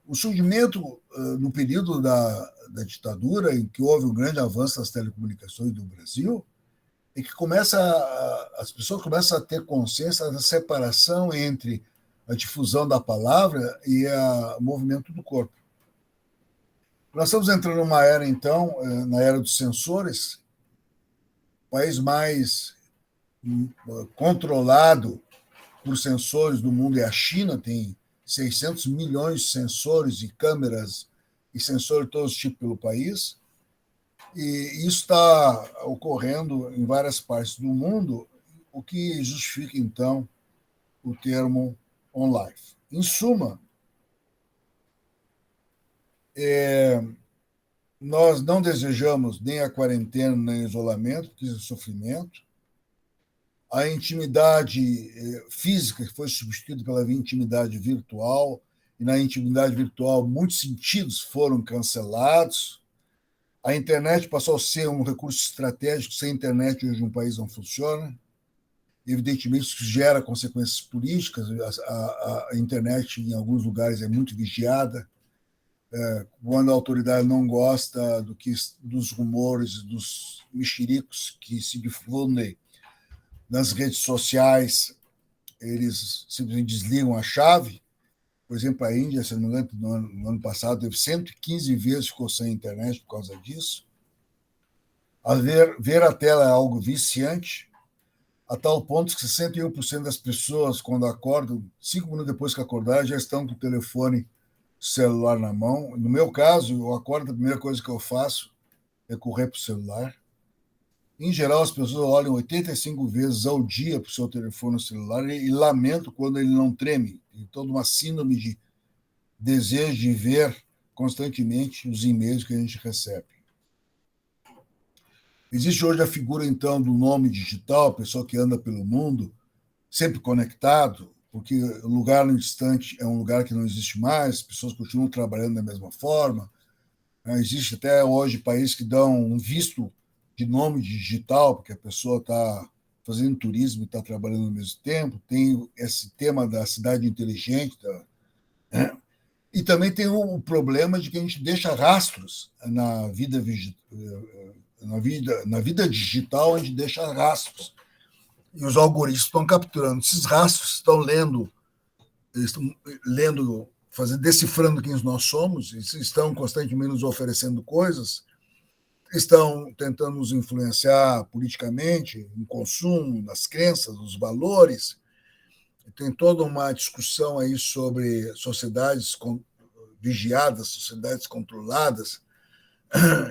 O surgimento, no período da ditadura, em que houve um grande avanço das telecomunicações do Brasil, é que as pessoas começam a ter consciência da separação entre a difusão da palavra e o movimento do corpo. Nós estamos entrando numa era, então, na era dos sensores. O país mais controlado por sensores do mundo é a China, tem 600 milhões de sensores e câmeras e sensores de todos os tipos pelo país. E isso está ocorrendo em várias partes do mundo, o que justifica, então, o termo on-life. Em suma, nós não desejamos nem a quarentena, nem o isolamento, porque isso é sofrimento. A intimidade física, que foi substituída pela intimidade virtual, e na intimidade virtual muitos sentidos foram cancelados. A internet passou a ser um recurso estratégico. Sem internet, hoje um país não funciona. Evidentemente, isso gera consequências políticas. A internet, em alguns lugares, é muito vigiada. Quando a autoridade não gosta dos rumores, dos mexericos que se difundem nas redes sociais, eles simplesmente desligam a chave. Por exemplo, a Índia, se não me engano, no ano passado, teve 115 vezes ficou sem internet por causa disso. Ver a tela é algo viciante, a tal ponto que 61% das pessoas, quando acordam, 5 minutos depois que acordaram, já estão com o telefone celular na mão. No meu caso, eu acordo, a primeira coisa que eu faço é correr para o celular. Em geral, as pessoas olham 85 vezes ao dia para o seu telefone celular e lamentam quando ele não treme. Tem toda uma síndrome de desejo de ver constantemente os e-mails que a gente recebe. Existe hoje a figura, então, do nome digital, a pessoa que anda pelo mundo, sempre conectado, porque o lugar no distante é um lugar que não existe mais, as pessoas continuam trabalhando da mesma forma. Existe até hoje países que dão um visto de nome digital, porque a pessoa está fazendo turismo e está trabalhando ao mesmo tempo. Tem esse tema da cidade inteligente, né? E também tem o problema de que a gente deixa rastros na vida digital, a gente deixa rastros. E os algoritmos estão capturando esses rastros, estão decifrando quem nós somos, estão constantemente nos oferecendo coisas, estão tentando nos influenciar politicamente, no consumo, nas crenças, nos valores. Tem toda uma discussão aí sobre sociedades vigiadas, sociedades controladas.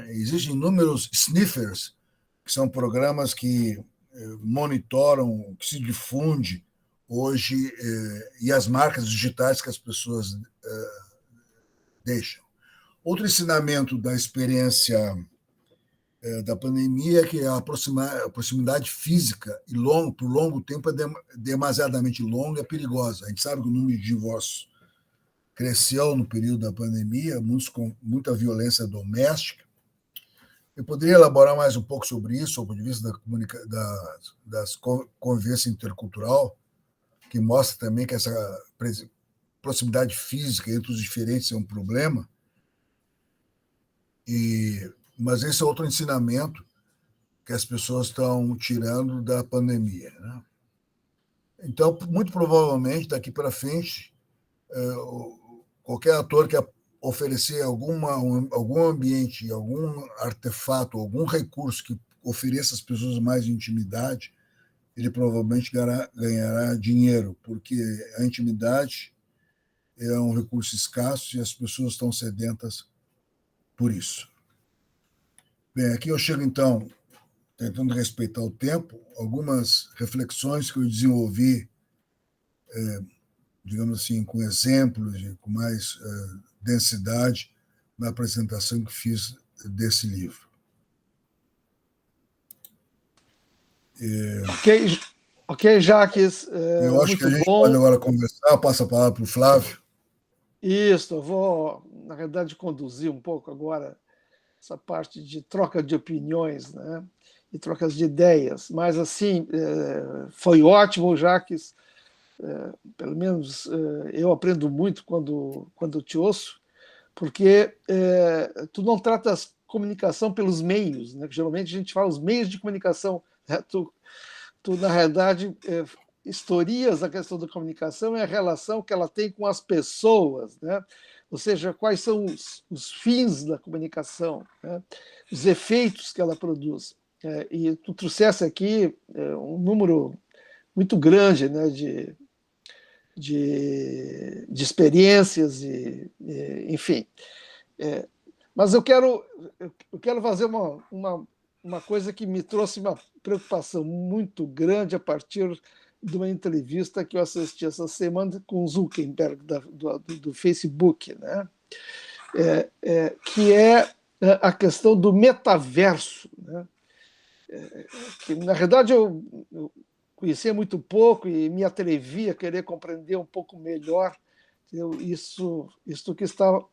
Existem inúmeros sniffers, que são programas que monitoram o que se difunde hoje e as marcas digitais que as pessoas deixam. Outro ensinamento da experiência da pandemia é que a proximidade física e por longo tempo é demasiadamente longa e é perigosa. A gente sabe que o número de divórcios cresceu no período da pandemia, com muita violência doméstica. Eu poderia elaborar mais um pouco sobre isso, do ponto de vista da convivência intercultural, que mostra também que essa proximidade física entre os diferentes é um problema. Mas esse é outro ensinamento que as pessoas estão tirando da pandemia, né? Então, muito provavelmente, daqui para frente, qualquer ator que oferecer algum ambiente, algum artefato, algum recurso que ofereça às pessoas mais intimidade, ele provavelmente ganhará dinheiro, porque a intimidade é um recurso escasso e as pessoas estão sedentas por isso. Bem, aqui eu chego, então, tentando respeitar o tempo, algumas reflexões que eu desenvolvi, digamos assim, com exemplos e com mais densidade na apresentação que fiz desse livro. Ok, Jacques. Eu acho que a gente pode agora conversar. Passa a palavra para o Flávio. Isso, eu vou, na realidade, conduzir um pouco agora essa parte de troca de opiniões, né? E trocas de ideias. Mas, assim, foi ótimo, Jacques. Pelo menos eu aprendo muito quando te ouço, porque tu não tratas comunicação pelos meios, né? Geralmente a gente fala os meios de comunicação, né? Tu na realidade, historias a questão da comunicação é a relação que ela tem com as pessoas, né? Ou seja, quais são os fins da comunicação, né? Os efeitos que ela produz. E tu trouxesse aqui um número muito grande, né, de experiências, enfim. Mas eu quero fazer uma coisa que me trouxe uma preocupação muito grande a partir de uma entrevista que eu assisti essa semana com o Zuckerberg, do Facebook, né? Que é a questão do metaverso, né? Que, na verdade, eu conhecia muito pouco e me atrevi a querer compreender um pouco melhor isso que está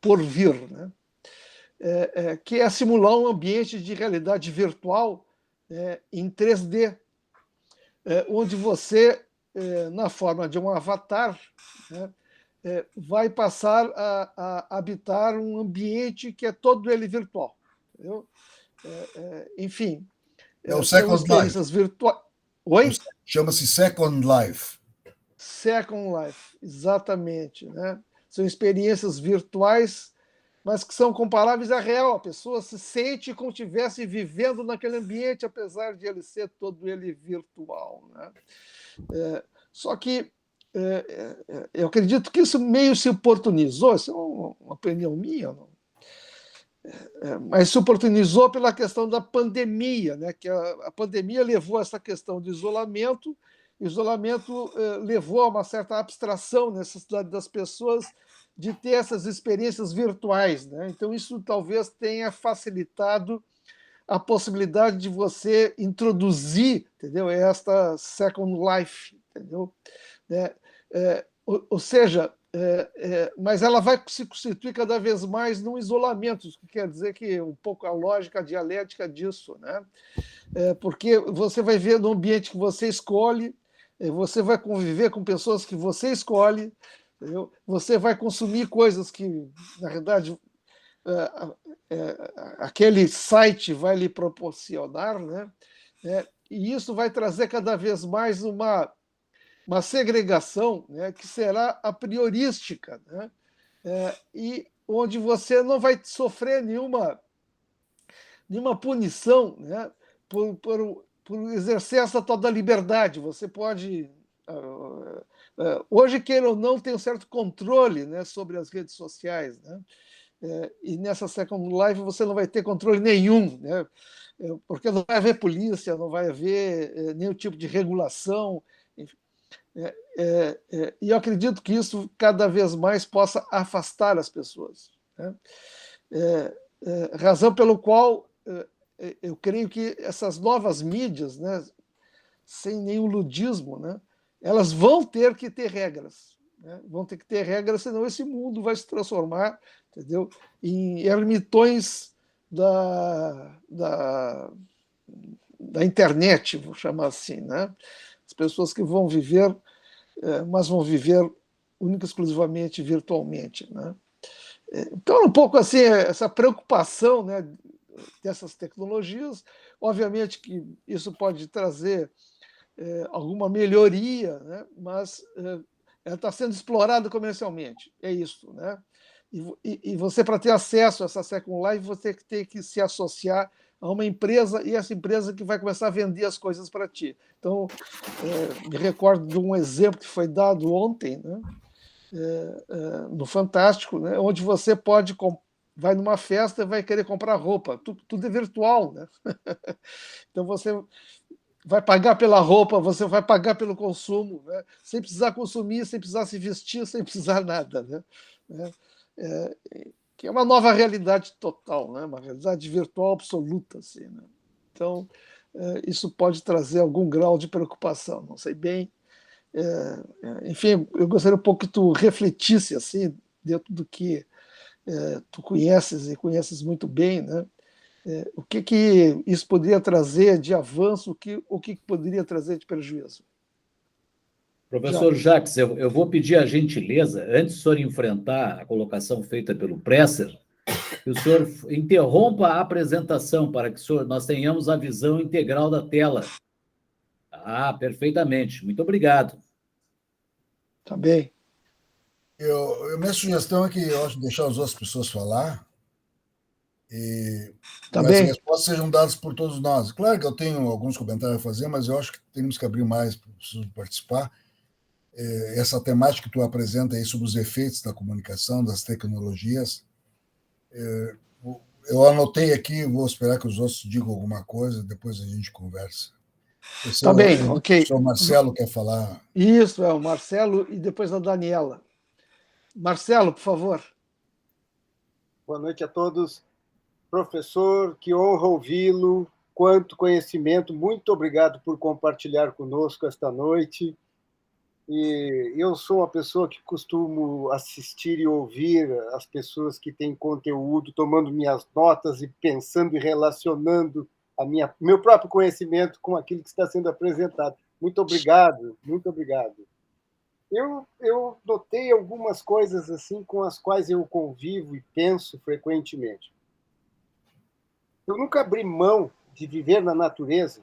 por vir, né? que é simular um ambiente de realidade virtual em 3D, onde você, na forma de um avatar, né, vai passar a habitar um ambiente que é todo ele virtual. Entendeu? Enfim, É o são Second Life. experiências virtuais. Oi? Chama-se Second Life. Second Life, exatamente. Né? São experiências virtuais, mas que são comparáveis à real. A pessoa se sente como se estivesse vivendo naquele ambiente, apesar de ele ser todo ele virtual. Né? Só que eu acredito que isso meio se oportunizou, isso é uma opinião minha, não? Mas se oportunizou pela questão da pandemia, né? Que a pandemia levou a essa questão de isolamento, o isolamento levou a uma certa abstração, necessidade das pessoas de ter essas experiências virtuais. Né? Então, isso talvez tenha facilitado a possibilidade de você introduzir, entendeu? Esta Second Life, entendeu? Ou seja, mas ela vai se constituir cada vez mais num isolamento, isso quer dizer que um pouco a lógica a dialética disso, né? Porque você vai ver no ambiente que você escolhe, você vai conviver com pessoas que você escolhe, entendeu? Você vai consumir coisas que, na verdade, aquele site vai lhe proporcionar, né? E isso vai trazer cada vez mais uma segregação, né, que será a priorística, né? E onde você não vai sofrer nenhuma punição, né, por exercer essa tal da liberdade. Você pode, hoje, queira ou não, ter um certo controle, né, sobre as redes sociais, né? E nessa Second Life você não vai ter controle nenhum, né? Porque não vai haver polícia, não vai haver nenhum tipo de regulação. Enfim. E eu acredito que isso cada vez mais possa afastar as pessoas. Né? Razão pelo qual eu creio que essas novas mídias, né, sem nenhum ludismo, né, elas vão ter que ter regras. Né? Vão ter que ter regras, senão esse mundo vai se transformar, entendeu, em ermitões da internet, vou chamar assim. Né? As pessoas que vão viver, mas vão viver única e exclusivamente virtualmente. Né? Então, um pouco assim, essa preocupação, né, dessas tecnologias, obviamente que isso pode trazer alguma melhoria, né, mas ela está sendo explorada comercialmente, é isso. Né? E você, para ter acesso a essa Second Life, você tem que se associar a uma empresa, e essa empresa que vai começar a vender as coisas para ti. Então, me recordo de um exemplo que foi dado ontem, né, no Fantástico, né, onde você vai numa festa e vai querer comprar roupa. Tudo é virtual. Né? Então, você vai pagar pela roupa, você vai pagar pelo consumo, né? Sem precisar consumir, sem precisar se vestir, sem precisar nada. Né? Que é uma nova realidade total, né? Uma realidade virtual absoluta. Assim, né? Então, isso pode trazer algum grau de preocupação, não sei bem. Enfim, eu gostaria um pouco que tu refletisse assim, dentro do que tu conheces e conheces muito bem, né? O que isso poderia trazer de avanço, o que poderia trazer de prejuízo? Professor Jacques, eu vou pedir a gentileza, antes do senhor enfrentar a colocação feita pelo Presser, que o senhor interrompa a apresentação para que nós tenhamos a visão integral da tela. Perfeitamente. Muito obrigado. Tá bem. Minha sugestão é que eu acho deixar as outras pessoas falar e Tá as bem. respostas sejam dadas por todos nós. Claro que eu tenho alguns comentários a fazer, mas eu acho que temos que abrir mais para as pessoas participar. Essa temática que tu apresenta aí sobre os efeitos da comunicação, das tecnologias, eu anotei aqui, vou esperar que os outros digam alguma coisa, depois a gente conversa. Tá bem, ok. O senhor Marcelo quer falar? Isso, o Marcelo e depois a Daniela. Marcelo, por favor. Boa noite a todos. Professor, que honra ouvi-lo, quanto conhecimento, muito obrigado por compartilhar conosco esta noite. E eu sou uma pessoa que costumo assistir e ouvir as pessoas que têm conteúdo, tomando minhas notas e pensando e relacionando meu próprio conhecimento com aquilo que está sendo apresentado. Muito obrigado, muito obrigado. Eu notei algumas coisas assim com as quais eu convivo e penso frequentemente. Eu nunca abri mão de viver na natureza,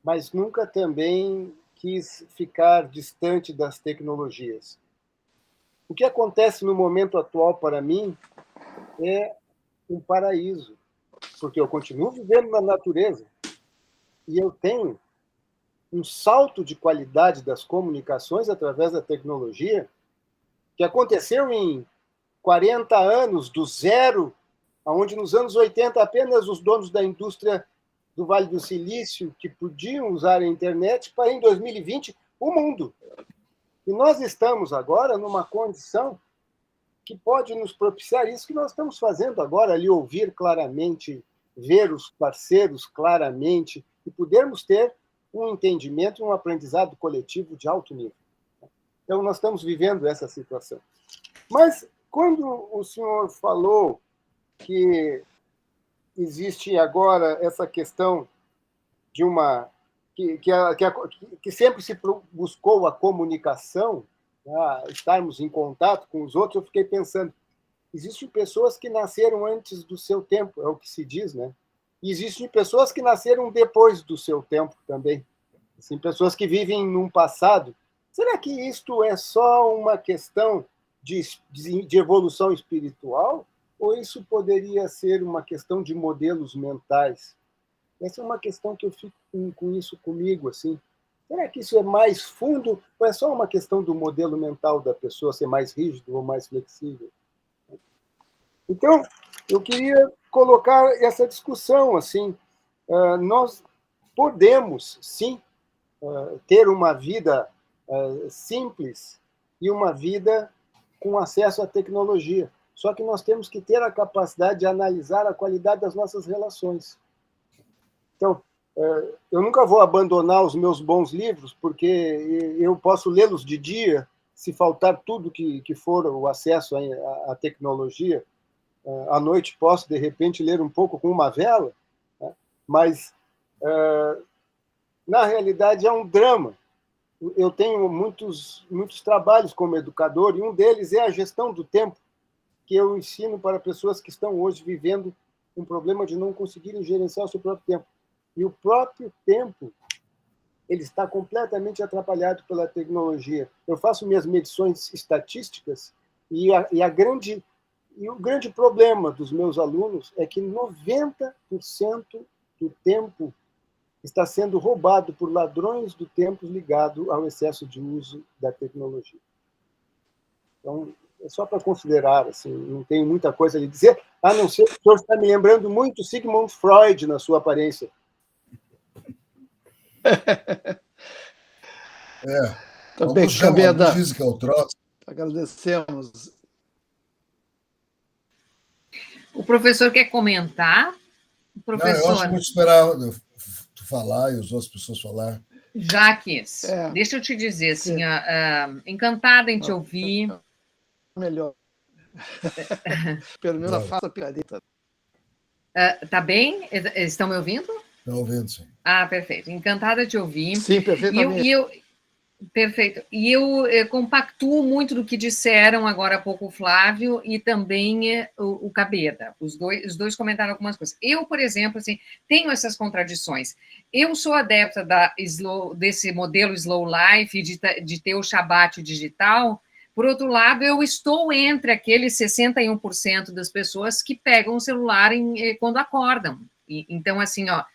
mas nunca também quis ficar distante das tecnologias. O que acontece no momento atual para mim é um paraíso, porque eu continuo vivendo na natureza e eu tenho um salto de qualidade das comunicações através da tecnologia que aconteceu em 40 anos, do zero, onde nos anos 80 apenas os donos da indústria do Vale do Silício que podiam usar a internet, para em 2020 o mundo. E nós estamos agora numa condição que pode nos propiciar isso que nós estamos fazendo agora, ali ouvir claramente, ver os parceiros claramente e podermos ter um entendimento e um aprendizado coletivo de alto nível. Então, nós estamos vivendo essa situação. Mas, quando o senhor falou que existe agora essa questão de uma... que sempre se buscou a comunicação, estarmos em contato com os outros, eu fiquei pensando, existem pessoas que nasceram antes do seu tempo, é o que se diz, né? E existem pessoas que nasceram depois do seu tempo também. Assim, pessoas que vivem num passado. Será que isto é só uma questão de evolução espiritual? Ou isso poderia ser uma questão de modelos mentais? Essa é uma questão que eu fico com isso comigo. Assim. Será que isso é mais fundo ou é só uma questão do modelo mental da pessoa ser mais rígido ou mais flexível? Então, eu queria colocar essa discussão. Assim, nós podemos, sim, ter uma vida simples e uma vida com acesso à tecnologia. Só que nós temos que ter a capacidade de analisar a qualidade das nossas relações. Então, eu nunca vou abandonar os meus bons livros, porque eu posso lê-los de dia, se faltar tudo que for o acesso à tecnologia. À noite posso, de repente, ler um pouco com uma vela, né? Mas, na realidade, é um drama. Eu tenho muitos trabalhos como educador, e um deles é a gestão do tempo, que eu ensino para pessoas que estão hoje vivendo um problema de não conseguirem gerenciar o seu próprio tempo. E o próprio tempo ele está completamente atrapalhado pela tecnologia. Eu faço minhas medições estatísticas e o grande problema dos meus alunos é que 90% do tempo está sendo roubado por ladrões do tempo ligado ao excesso de uso da tecnologia. Então, é só para considerar, assim, não tenho muita coisa a lhe dizer, a não ser que o senhor está me lembrando muito Sigmund Freud na sua aparência. Também, alguns chamam Cabeda, a física ao troço. agradecemos. O professor quer comentar? Não, eu acho que vou esperar tu falar e as outras pessoas falar. Jaques, deixa eu te dizer, assim, encantada em te ouvir. Melhor. Pelo menos a faça picareta. Tá bem? Estão me ouvindo? Estão ouvindo, sim. Ah, perfeito. Encantada de ouvir. Sim, perfeitamente. Perfeito. E eu compactuo muito do que disseram agora há pouco o Flávio e também o Cabeda. Os dois comentaram algumas coisas. Eu, por exemplo, assim, tenho essas contradições. Eu sou adepta desse modelo Slow Life, de ter o Shabbat digital. Por outro lado, eu estou entre aqueles 61% das pessoas que pegam o celular quando acordam. Então, assim, ó,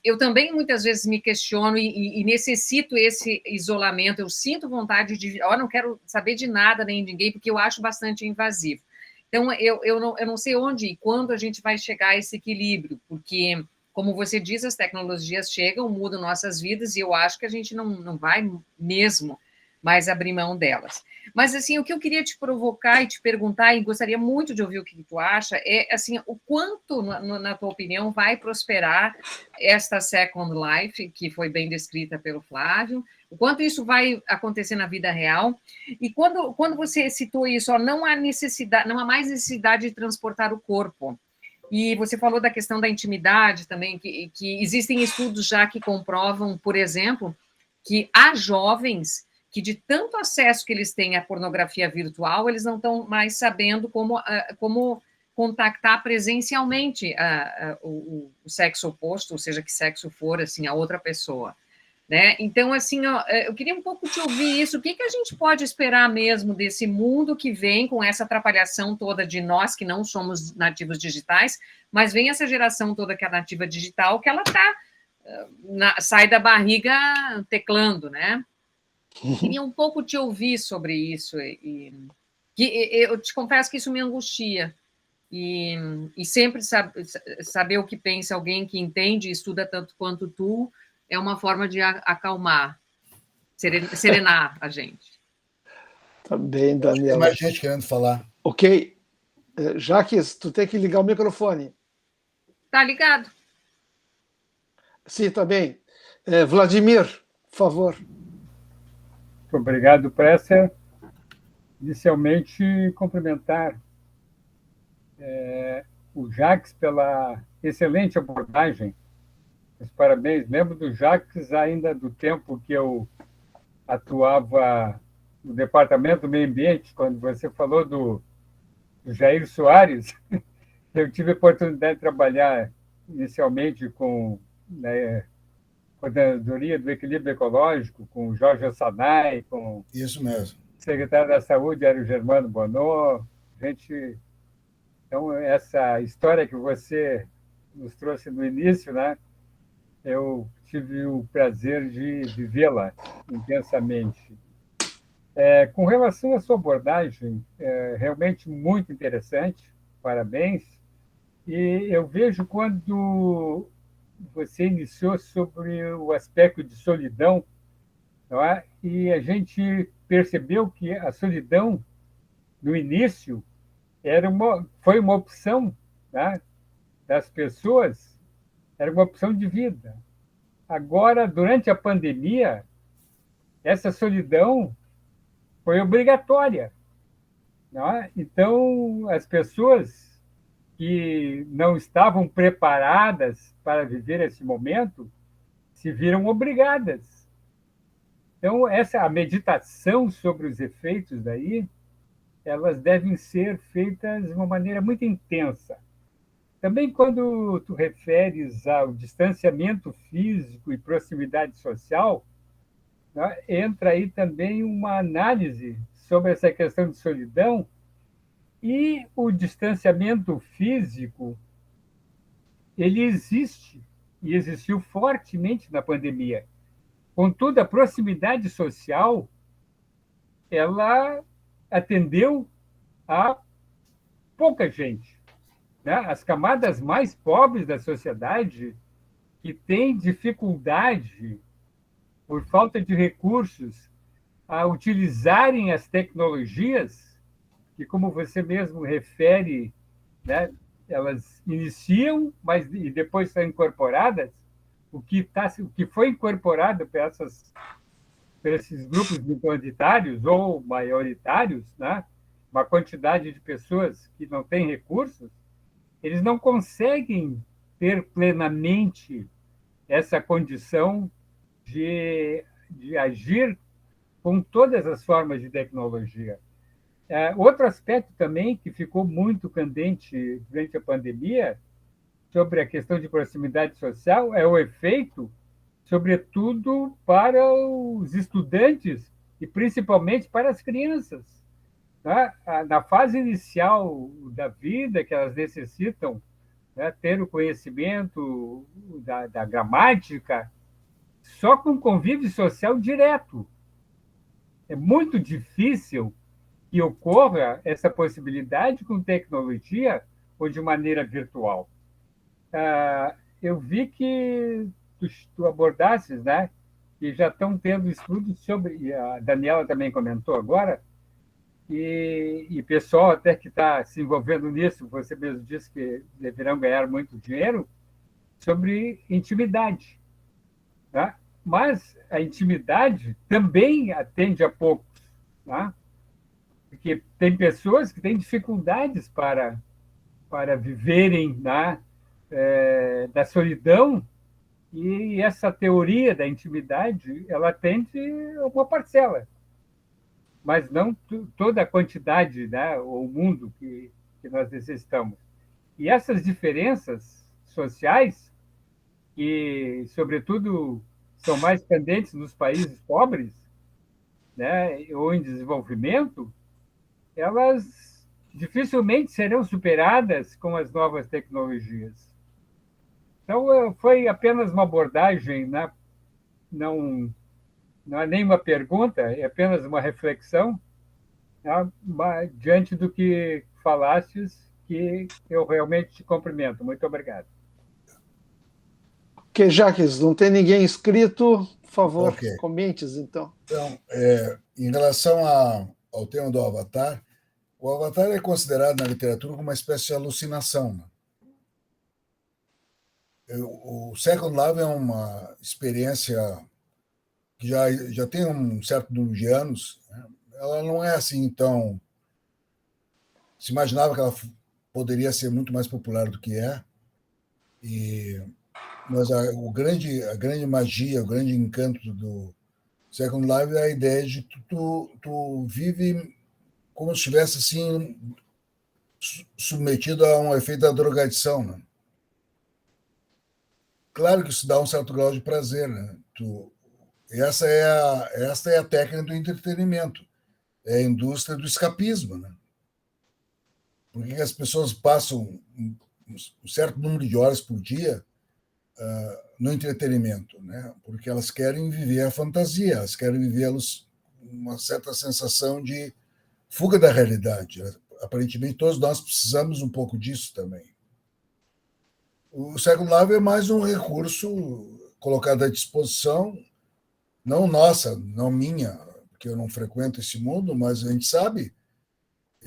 eu também muitas vezes me questiono e necessito esse isolamento. Eu sinto vontade de... não quero saber de nada nem de ninguém, porque eu acho bastante invasivo. Então, eu não sei onde e quando a gente vai chegar a esse equilíbrio, porque, como você diz, as tecnologias chegam, mudam nossas vidas, e eu acho que a gente não vai mesmo mais abrir mão delas. Mas, assim, o que eu queria te provocar e te perguntar, e gostaria muito de ouvir o que tu acha, é, assim, o quanto, na tua opinião, vai prosperar esta Second Life, que foi bem descrita pelo Flávio, o quanto isso vai acontecer na vida real. E quando você citou isso, ó, não há mais necessidade de transportar o corpo. E você falou da questão da intimidade também, que existem estudos já que comprovam, por exemplo, que há jovens que, de tanto acesso que eles têm à pornografia virtual, eles não estão mais sabendo como contactar presencialmente o sexo oposto, ou seja, que sexo for, assim, a outra pessoa. Né? Então, assim, ó, eu queria um pouco te ouvir isso. O que a gente pode esperar mesmo desse mundo que vem com essa atrapalhação toda de nós que não somos nativos digitais, mas vem essa geração toda que é nativa digital, que ela sai da barriga teclando, né? Queria um pouco te ouvir sobre isso. Eu te confesso que isso me angustia. E sempre saber o que pensa alguém que entende e estuda tanto quanto tu, é uma forma de acalmar, serenar a gente. Tá bem, Daniela. Tem mais gente querendo falar. Ok. Jaques, tu tem que ligar o microfone. Tá ligado? Sim, tá bem. Vladimir, por favor. Muito obrigado, Presser. Inicialmente, cumprimentar o Jacques pela excelente abordagem. Os parabéns. Lembro do Jacques ainda do tempo que eu atuava no Departamento do Meio Ambiente, quando você falou do Jair Soares. Eu tive a oportunidade de trabalhar inicialmente com a Coordenadoria do Equilíbrio Ecológico, com o Jorge Assanai, com Isso mesmo. o secretário da Saúde, era o Germano Bonot. Então, essa história que você nos trouxe no início, né? Eu tive o prazer de vivê-la intensamente. Com relação à sua abordagem, realmente muito interessante, parabéns. E eu vejo quando você iniciou sobre o aspecto de solidão, não é? E a gente percebeu que a solidão, no início, foi uma opção, né, das pessoas, era uma opção de vida. Agora, durante a pandemia, essa solidão foi obrigatória. Não é? Então, as pessoas que não estavam preparadas para viver esse momento se viram obrigadas. Então, a meditação sobre os efeitos daí, elas devem ser feitas de uma maneira muito intensa. Também quando tu referes ao distanciamento físico e proximidade social, né, entra aí também uma análise sobre essa questão de solidão, e o distanciamento físico, ele existe e existiu fortemente na pandemia. Contudo, a proximidade social, ela atendeu a pouca gente. Né? As camadas mais pobres da sociedade, que têm dificuldade, por falta de recursos, a utilizarem as tecnologias, que, como você mesmo refere, né, elas iniciam, mas e depois são incorporadas. O que foi incorporado para esses grupos minoritários ou maioritários, né, uma quantidade de pessoas que não têm recursos, eles não conseguem ter plenamente essa condição de agir com todas as formas de tecnologia. Outro aspecto também que ficou muito candente durante a pandemia, sobre a questão de proximidade social, é o efeito, sobretudo para os estudantes e principalmente para as crianças. Né? Na fase inicial da vida, que elas necessitam, né, ter o conhecimento da gramática, só com convívio social direto. É muito difícil que ocorra essa possibilidade com tecnologia ou de maneira virtual. Eu vi que tu abordasses, né, que já estão tendo estudos sobre, e a Daniela também comentou agora, e pessoal até que está se envolvendo nisso, você mesmo disse que deverão ganhar muito dinheiro, sobre intimidade. Tá? mas a intimidade também atende a poucos, tá? Porque tem pessoas que têm dificuldades para viverem da solidão, e essa teoria da intimidade ela atende a uma parcela, mas não toda a quantidade, né, ou o mundo que nós necessitamos. E essas diferenças sociais, que, sobretudo, são mais candentes nos países pobres, né, ou em desenvolvimento, elas dificilmente serão superadas com as novas tecnologias. Então, foi apenas uma abordagem, né? Não, não é nem uma pergunta, é apenas uma reflexão, né? Diante do que falastes, que eu realmente te cumprimento. Muito obrigado. Ok, Jacques, não tem ninguém inscrito, por favor, Ok. comentes, então. Então, em relação ao tema do Avatar, o Avatar é considerado na literatura como uma espécie de alucinação, né? O Second Love é uma experiência que já tem um certo número de anos, né? Ela não é assim tão... Se imaginava que ela poderia ser muito mais popular do que é, mas a grande magia, o grande encanto do Second Life é a ideia de tu vive como se estivesse assim submetido a um efeito da drogadição, né? Claro que isso dá um certo grau de prazer, né? Essa é a técnica do entretenimento, é a indústria do escapismo, né? Porque as pessoas passam um certo número de horas por dia no entretenimento, né? Porque elas querem viver a fantasia, elas querem viver uma certa sensação de fuga da realidade. Aparentemente, todos nós precisamos um pouco disso também. O Second Life é mais um recurso colocado à disposição, não nossa, não minha, porque eu não frequento esse mundo, mas a gente sabe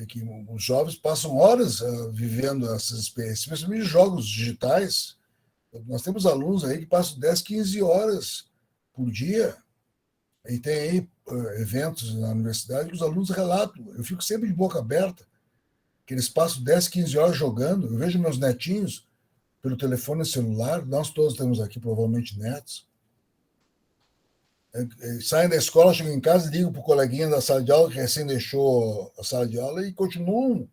que os jovens passam horas vivendo essas experiências, especialmente jogos digitais. Nós temos alunos aí que passam 10, 15 horas por dia, e tem aí eventos na universidade que os alunos relatam. Eu fico sempre de boca aberta, que eles passam 10, 15 horas jogando. Eu vejo meus netinhos pelo telefone celular, nós todos temos aqui provavelmente netos. Saem da escola, chegam em casa, ligam para o coleguinha da sala de aula, que recém deixou a sala de aula, e continuam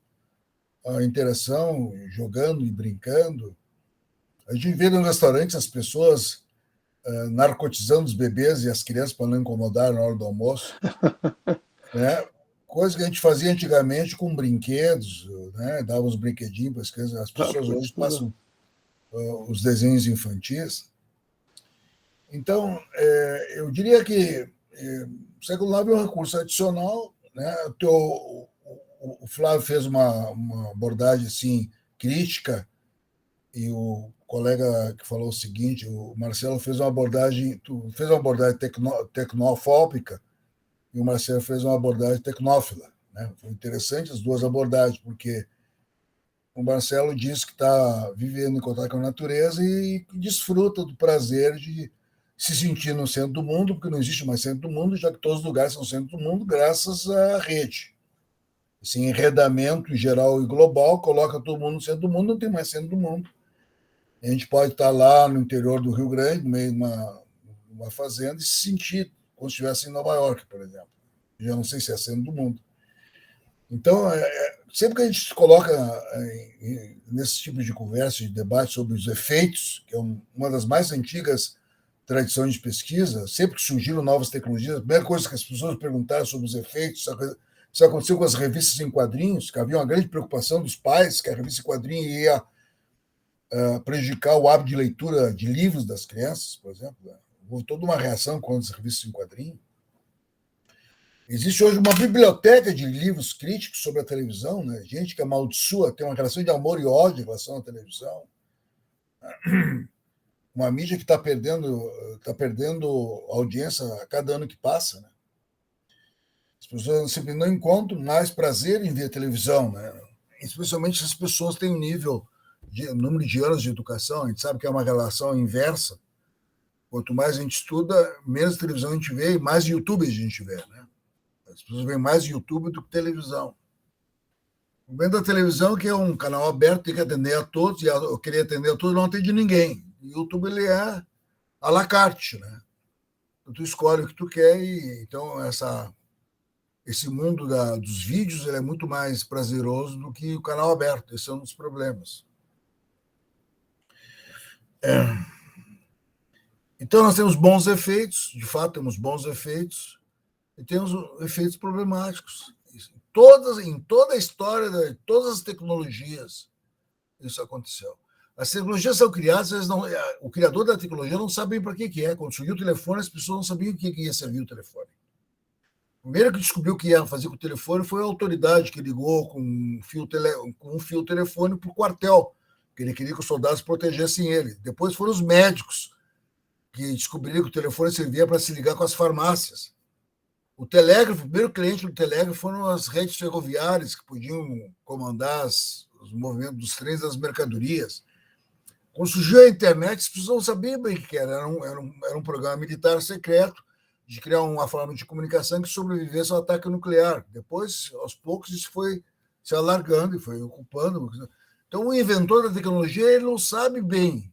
a interação, jogando e brincando. A gente vê no restaurante as pessoas narcotizando os bebês e as crianças para não incomodar na hora do almoço, né? Coisa que a gente fazia antigamente com brinquedos, né? Dava uns brinquedinhos para as crianças. As pessoas hoje passam os desenhos infantis. Então, eu diria que o Second Life é um recurso adicional, né? O Flávio fez uma abordagem assim, crítica, e o colega que falou o seguinte, o Marcelo fez uma abordagem tecnofóbica, e o Marcelo fez uma abordagem tecnófila, né? Foi interessante as duas abordagens, porque o Marcelo diz que está vivendo em contato com a natureza e desfruta do prazer de se sentir no centro do mundo, porque não existe mais centro do mundo, já que todos os lugares são centro do mundo, graças à rede. Esse enredamento geral e global coloca todo mundo no centro do mundo, não tem mais centro do mundo. A gente pode estar lá no interior do Rio Grande, no meio de uma fazenda, e se sentir como se estivesse em Nova York, por exemplo. Já não sei se é centro do mundo. Então, sempre que a gente se coloca nesse tipo de conversa, de debate sobre os efeitos, que é uma das mais antigas tradições de pesquisa, sempre que surgiram novas tecnologias, a primeira coisa que as pessoas perguntaram sobre os efeitos, isso aconteceu com as revistas em quadrinhos, que havia uma grande preocupação dos pais, que a revista em quadrinho ia prejudicar o hábito de leitura de livros das crianças, por exemplo. Houve toda uma reação contra as revistas em quadrinho. Existe hoje uma biblioteca de livros críticos sobre a televisão, né? Gente que amaldiçoa, tem uma relação de amor e ódio em relação à televisão. Uma mídia que está perdendo audiência a cada ano que passa, né? As pessoas sempre não encontram mais prazer em ver televisão, né? Especialmente se as pessoas têm número de anos de educação. A gente sabe que é uma relação inversa. Quanto mais a gente estuda, menos televisão a gente vê e mais YouTube a gente vê, né? As pessoas veem mais YouTube do que televisão. O bem da televisão é que é um canal aberto, tem que atender a todos, e eu queria atender a todos, não atende ninguém. O YouTube ele é à la carte, né? Tu escolhe o que tu quer e então esse mundo dos vídeos ele é muito mais prazeroso do que o canal aberto. Esse é um dos problemas. Então nós temos bons efeitos, de fato temos bons efeitos e temos efeitos problemáticos. Em toda a história de todas as tecnologias isso aconteceu. As tecnologias são criadas, o criador da tecnologia não sabe bem para que é. Quando surgiu o telefone, as pessoas não sabiam o que ia servir o telefone. O primeiro que descobriu o que ia fazer com o telefone foi a autoridade que ligou com um fio telefônico para o quartel, que ele queria que os soldados protegessem ele. Depois foram os médicos que descobriram que o telefone servia para se ligar com as farmácias. O telégrafo, o primeiro cliente do telégrafo foram as redes ferroviárias que podiam comandar os movimentos dos trens das mercadorias. Quando surgiu a internet, as pessoas não sabiam bem o que era. Era um programa militar secreto de criar uma forma de comunicação que sobrevivesse ao ataque nuclear. Depois, aos poucos, isso foi se alargando e foi ocupando. Então, o inventor da tecnologia ele não sabe bem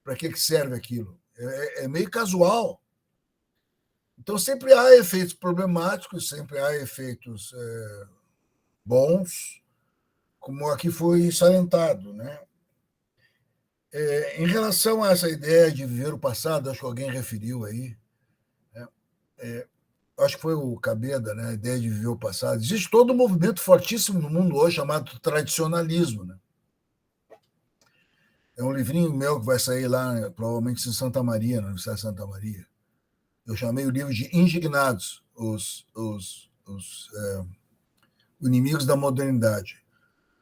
para que serve aquilo. É meio casual. Então, sempre há efeitos problemáticos, sempre há efeitos bons, como aqui foi salientado, né? Em relação a essa ideia de viver o passado, acho que alguém referiu aí, né? Acho que foi o Cabeda, né? A ideia de viver o passado. Existe todo um movimento fortíssimo no mundo hoje chamado tradicionalismo, né? É um livrinho meu que vai sair lá, provavelmente em Santa Maria, na Universidade de Santa Maria. Eu chamei o livro de Indignados, os inimigos da modernidade.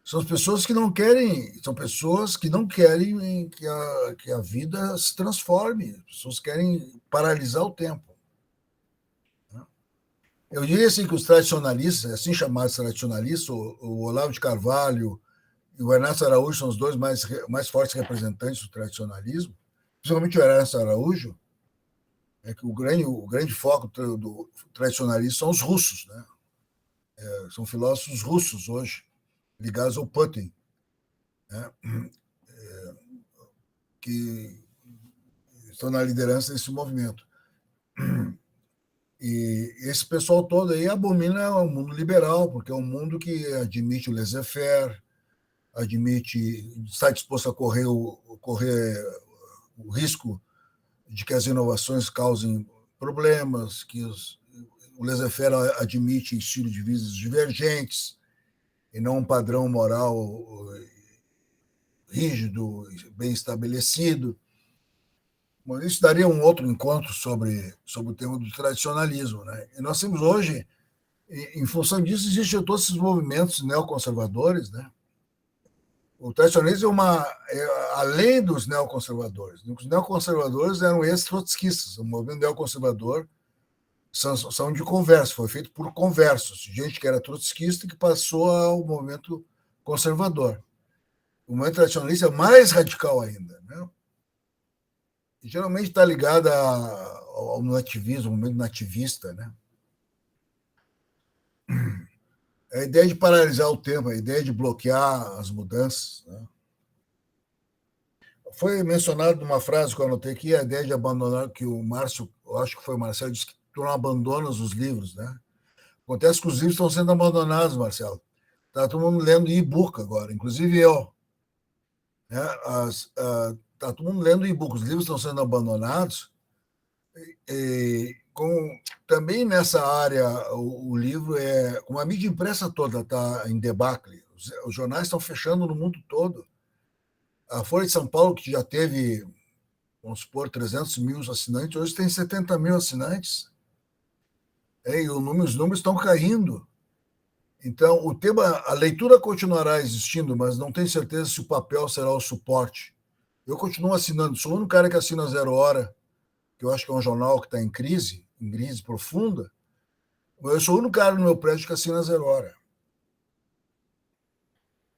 São pessoas que não querem que a vida se transforme. As pessoas querem paralisar o tempo. Eu diria assim que os tradicionalistas, assim chamados tradicionalistas, o Olavo de Carvalho e o Ernesto Araújo são os dois mais fortes representantes do tradicionalismo, principalmente o Ernesto Araújo, é que o grande foco do tradicionalismo são os russos, né? São filósofos russos hoje, ligados ao Putin, né? Que estão na liderança desse movimento. E esse pessoal todo aí abomina o mundo liberal, porque é um mundo que admite o laissez-faire, está disposto a correr o risco de que as inovações causem problemas, que o laissez-faire admite estilos de vida divergentes e não um padrão moral rígido, bem estabelecido. Bom, isso daria um outro encontro sobre o tema do tradicionalismo, né? E nós temos hoje, em função disso, existem todos esses movimentos neoconservadores, né? O tradicionalismo além dos neoconservadores. Os neoconservadores eram ex-trotskistas. O movimento neoconservador são de converso, foi feito por conversos, gente que era trotskista e que passou ao movimento conservador. O movimento tradicionalista é mais radical ainda, né? E geralmente está ligado ao nativismo, ao movimento nativista, né? A ideia de paralisar o tempo, a ideia de bloquear as mudanças, né? Foi mencionado numa frase que eu anotei aqui, a ideia de abandonar, que o Márcio, eu acho que foi o Marcelo, disse que tu não abandonas os livros, né? Acontece que os livros estão sendo abandonados, Marcelo. Está todo mundo lendo e-book agora, inclusive eu. Né? Está todo mundo lendo e-book, os livros estão sendo abandonados. Também nessa área, o livro como a mídia impressa toda está em debacle. Os jornais estão fechando no mundo todo. A Folha de São Paulo, que já teve, vamos supor, 300 mil assinantes, hoje tem 70 mil assinantes. E os números estão caindo. Então, a leitura continuará existindo, mas não tenho certeza se o papel será o suporte. Eu continuo assinando, sou o único cara que assina Zero Hora, que eu acho que é um jornal que está em crise profunda, mas eu sou o único cara no meu prédio que assina Zero Hora.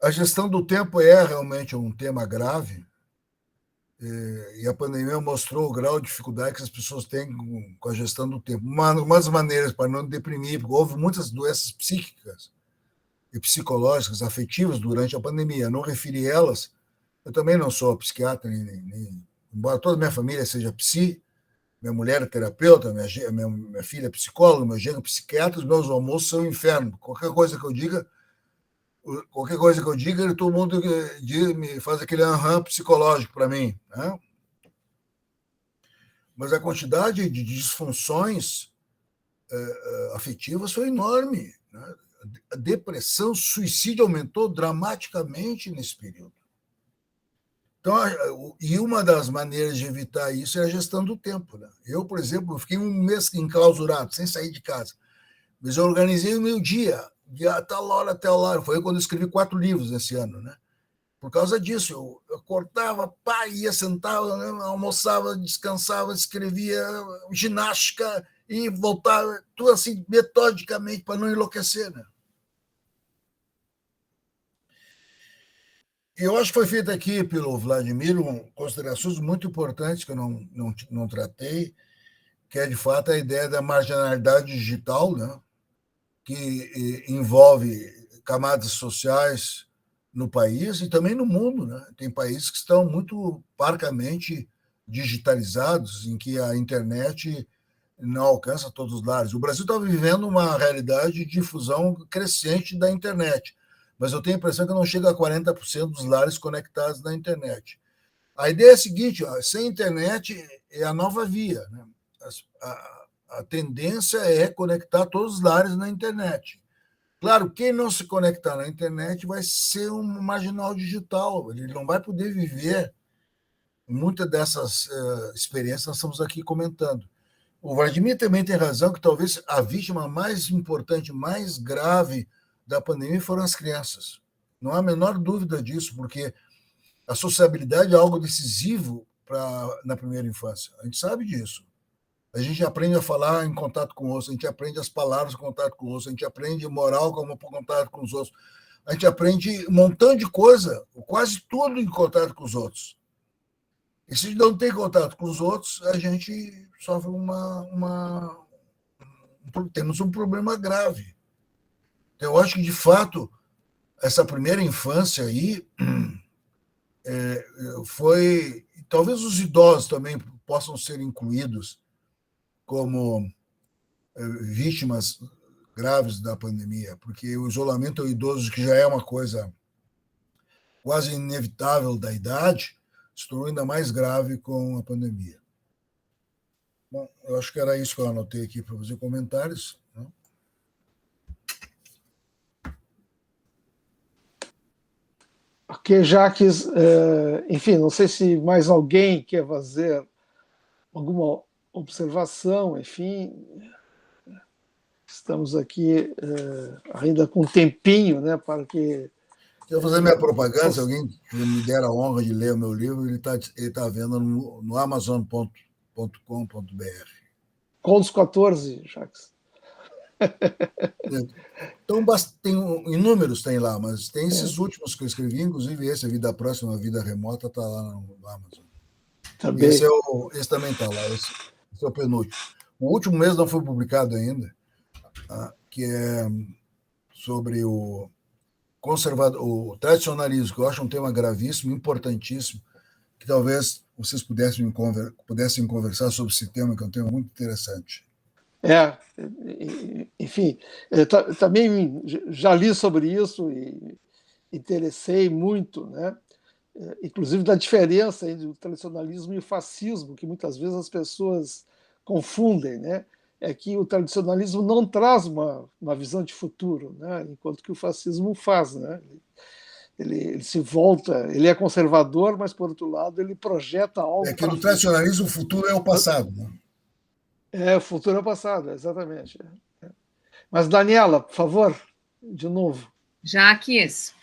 A gestão do tempo é realmente um tema grave, E a pandemia mostrou o grau de dificuldade que as pessoas têm com a gestão do tempo. Uma das maneiras para não deprimir, porque houve muitas doenças psíquicas e psicológicas, afetivas durante a pandemia. Eu não referi elas. Eu também não sou psiquiatra, embora toda a minha família seja psi, minha mulher é terapeuta, minha filha é psicóloga, meu genro é psiquiatra, os meus almoços são um inferno. Qualquer coisa que eu diga, todo mundo me faz aquele aham psicológico para mim. Né? Mas a quantidade de disfunções afetivas foi enorme. Né? A depressão, o suicídio aumentou dramaticamente nesse período. Então, e uma das maneiras de evitar isso é a gestão do tempo. Né? Eu, por exemplo, fiquei um mês enclausurado, sem sair de casa. Mas eu organizei o meu dia, de tal hora até hora. Foi quando eu escrevi 4 livros esse ano. Né? Por causa disso, eu acordava, ia, sentava, né? Almoçava, descansava, escrevia ginástica e voltava, tudo assim, metodicamente, para não enlouquecer. Né? Eu acho que foi feito aqui pelo Vladimir considerações muito importantes que eu não tratei, que é, de fato, a ideia da marginalidade digital, né? Que envolve camadas sociais no país e também no mundo. Né? Tem países que estão muito parcamente digitalizados, em que a internet não alcança todos os lares. O Brasil está vivendo uma realidade de difusão crescente da internet, mas eu tenho a impressão que não chega a 40% dos lares conectados na internet. A ideia é a seguinte, sem internet é a nova via. Né? A tendência é conectar todos os lares na internet. Claro, quem não se conectar na internet vai ser um marginal digital, ele não vai poder viver muitas dessas experiências que nós estamos aqui comentando. O Vladimir também tem razão que talvez a vítima mais importante, mais grave da pandemia foram as crianças. Não há a menor dúvida disso, porque a sociabilidade é algo decisivo na primeira infância. A gente sabe disso. A gente aprende a falar em contato com o outro, a gente aprende as palavras em contato com o outro, a gente aprende moral como contato com os outros, a gente aprende um montão de coisa, quase tudo em contato com os outros. E se não tem contato com os outros, a gente sofre temos um problema grave. Então, eu acho que, de fato, essa primeira infância aí foi... Talvez os idosos também possam ser incluídos como vítimas graves da pandemia, porque o isolamento ao idoso, que já é uma coisa quase inevitável da idade, se tornou ainda mais grave com a pandemia. Bom, eu acho que era isso que eu anotei aqui para fazer comentários. Né? Ok, Jacques, enfim, não sei se mais alguém quer fazer alguma observação, enfim, estamos aqui ainda com um tempinho, né, para que... Eu vou fazer minha propaganda, se alguém me der a honra de ler o meu livro, ele tá vendo no amazon.com.br. Contos 14, Jacques. Então, tem inúmeros, tem lá, mas tem esses últimos que eu escrevi, inclusive esse, A Vida Próxima, A Vida Remota, está lá no Amazon. Também. Esse também está lá, esse é o penúltimo. O último mês não foi publicado ainda, que é sobre o tradicionalismo, que eu acho um tema gravíssimo, importantíssimo, que talvez vocês pudessem conversar sobre esse tema, que é um tema muito interessante. Enfim, também já li sobre isso e interessei muito, né? Inclusive da diferença entre o tradicionalismo e o fascismo, que muitas vezes as pessoas confundem, né? É que o tradicionalismo não traz uma visão de futuro, né? Enquanto que o fascismo faz, né? Ele se volta, ele é conservador, mas, por outro lado, ele projeta algo... É que no tradicionalismo o futuro é o passado, né? O futuro é o passado, exatamente. Mas, Daniela, por favor, de novo. Jacques,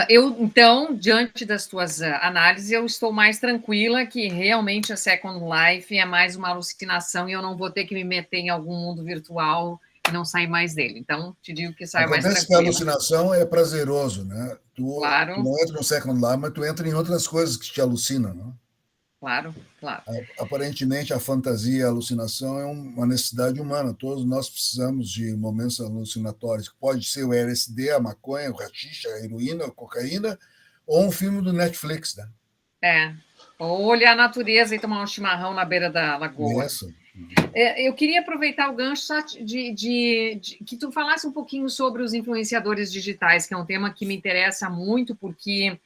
eu, então, diante das tuas análises, eu estou mais tranquila que realmente a Second Life é mais uma alucinação e eu não vou ter que me meter em algum mundo virtual e não sair mais dele. Então, te digo que saio mais tranquila. Acontece que a alucinação é prazeroso, né? Claro. Tu não entra no Second Life, mas tu entra em outras coisas que te alucinam, né? claro, claro. Aparentemente, a fantasia e a alucinação é uma necessidade humana. Todos nós precisamos de momentos alucinatórios. Pode ser o LSD, a maconha, o haxixe, a heroína, a cocaína, ou um filme do Netflix, né? Ou olhar a natureza e tomar um chimarrão na beira da lagoa. Isso. Eu queria aproveitar o gancho de que tu falasse um pouquinho sobre os influenciadores digitais, que é um tema que me interessa muito, porque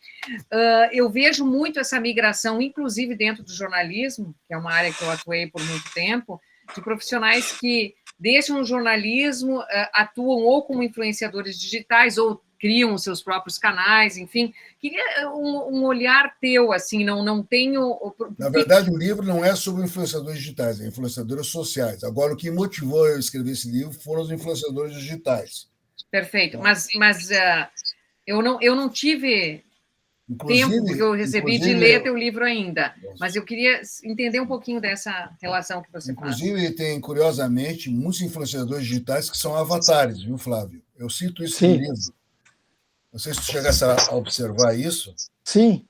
eu vejo muito essa migração, inclusive dentro do jornalismo, que é uma área que eu atuei por muito tempo, de profissionais que deixam o jornalismo, atuam ou como influenciadores digitais, ou criam os seus próprios canais, enfim. Queria um olhar teu, assim, não tenho... Na verdade, o livro não é sobre influenciadores digitais, é influenciadores sociais. Agora, o que motivou eu a escrever esse livro foram os influenciadores digitais. Perfeito, mas eu não tive tempo, porque eu recebi de ler teu livro ainda, mas eu queria entender um pouquinho dessa relação que você faz. Inclusive, tem, curiosamente, muitos influenciadores digitais que são avatares, viu, Flávio? Eu cito isso no livro. Não sei se tu chegasse a observar isso. Sim.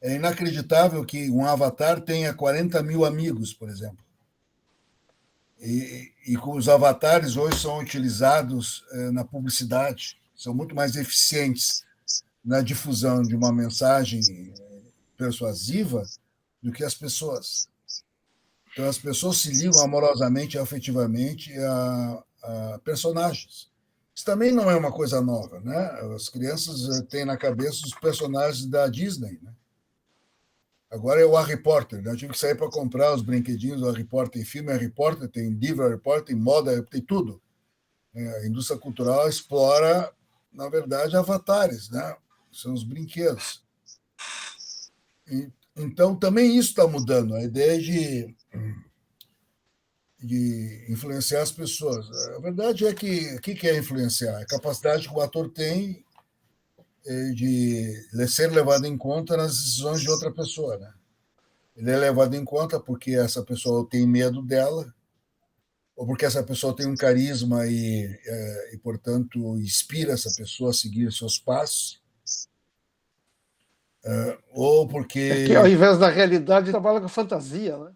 É inacreditável que um avatar tenha 40 mil amigos, por exemplo. E os avatares hoje são utilizados na publicidade, são muito mais eficientes na difusão de uma mensagem persuasiva do que as pessoas. Então, as pessoas se ligam amorosamente e afetivamente a personagens. Isso também não é uma coisa nova, né? As crianças têm na cabeça os personagens da Disney, né? Agora é o Harry Potter, né? Eu tive que sair para comprar os brinquedinhos do Harry Potter. Tem filme Harry Potter, tem livro Harry Potter, tem moda, tem tudo. A indústria cultural explora, na verdade, avatares, né? São os brinquedos. Então, também isso está mudando, a ideia de influenciar as pessoas. A verdade é que o que é influenciar? É a capacidade que o ator tem de ser levado em conta nas decisões de outra pessoa, né? Ele é levado em conta porque essa pessoa tem medo dela, ou porque essa pessoa tem um carisma e portanto, inspira essa pessoa a seguir seus passos, ou porque... que, ao invés da realidade, trabalha com fantasia, né?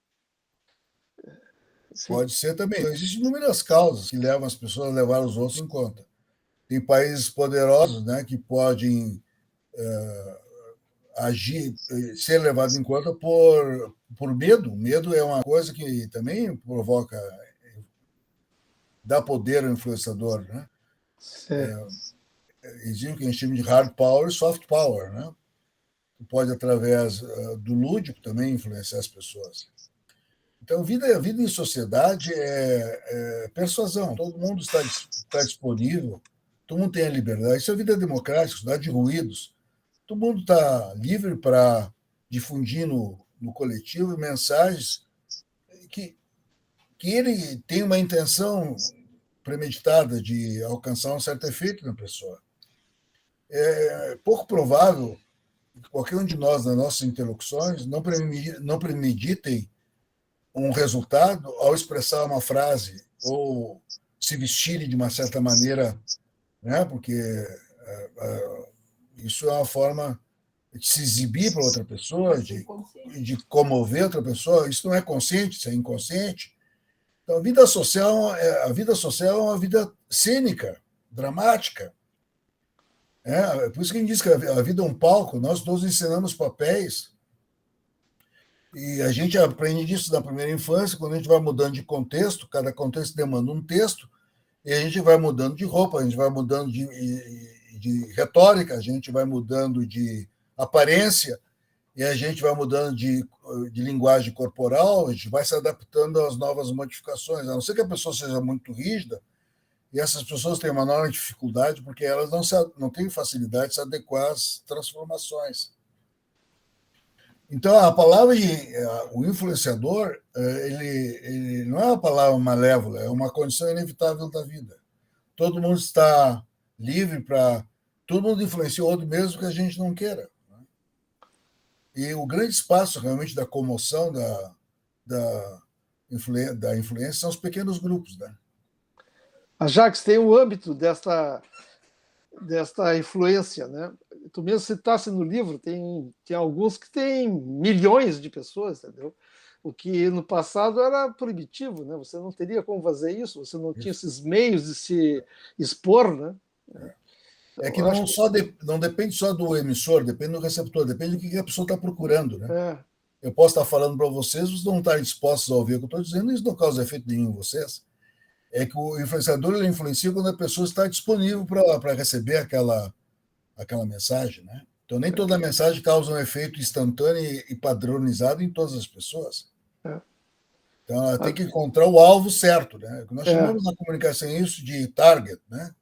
Pode ser também. Existem inúmeras causas que levam as pessoas a levar os outros em conta. Tem países poderosos, né, que podem agir, ser levados em conta por medo. Medo é uma coisa que também provoca, dá poder ao influenciador, né? Existe o que a gente chama de hard power e soft power, né? Pode, através do lúdico, também influenciar as pessoas. Então, vida em sociedade é persuasão. Todo mundo está disponível, todo mundo tem a liberdade. Isso é vida democrática, sociedade de ruídos. Todo mundo está livre para difundir no coletivo mensagens que ele tem uma intenção premeditada de alcançar um certo efeito na pessoa. É pouco provável que qualquer um de nós, nas nossas interlocuções, não premeditem um resultado ao expressar uma frase ou se vestirem de uma certa maneira, né? Porque isso é uma forma de se exibir para outra pessoa, de comover outra pessoa. Isso não é consciente, isso é inconsciente. Então, a vida social é uma vida cênica, dramática. Por isso que a gente diz que a vida é um palco. Nós todos ensinamos papéis. E a gente aprende isso na primeira infância, quando a gente vai mudando de contexto, cada contexto demanda um texto, e a gente vai mudando de roupa, a gente vai mudando de retórica, a gente vai mudando de aparência, e a gente vai mudando de linguagem corporal, a gente vai se adaptando às novas modificações, a não ser que a pessoa seja muito rígida, e essas pessoas têm uma enorme dificuldade, porque elas não têm facilidade de se adequar às transformações. Então, a palavra o influenciador, ele não é uma palavra malévola, é uma condição inevitável da vida. Todo mundo está livre para... Todo mundo influencia o outro, mesmo que a gente não queira. E o grande espaço, realmente, da comoção, da influência, são os pequenos grupos, né? A Jacques tem o âmbito desta influência, né? tu mesmo citasse no livro, tem alguns que têm milhões de pessoas, entendeu? O que no passado era proibitivo, né? Você não teria como fazer isso, você não tinha esses meios de se expor, né? É que não depende só do emissor, depende do receptor, depende do que a pessoa está procurando, né? É, Eu posso estar falando para vocês, vocês não estarem dispostos a ouvir o que eu estou dizendo, isso não causa efeito nenhum em vocês. É que o influenciador ele influencia quando a pessoa está disponível para receber aquela mensagem, né? Então, nem toda mensagem causa um efeito instantâneo e padronizado em todas as pessoas. É. Então, ela tem que encontrar o alvo certo, né? Nós É. chamamos na comunicação isso de target, né?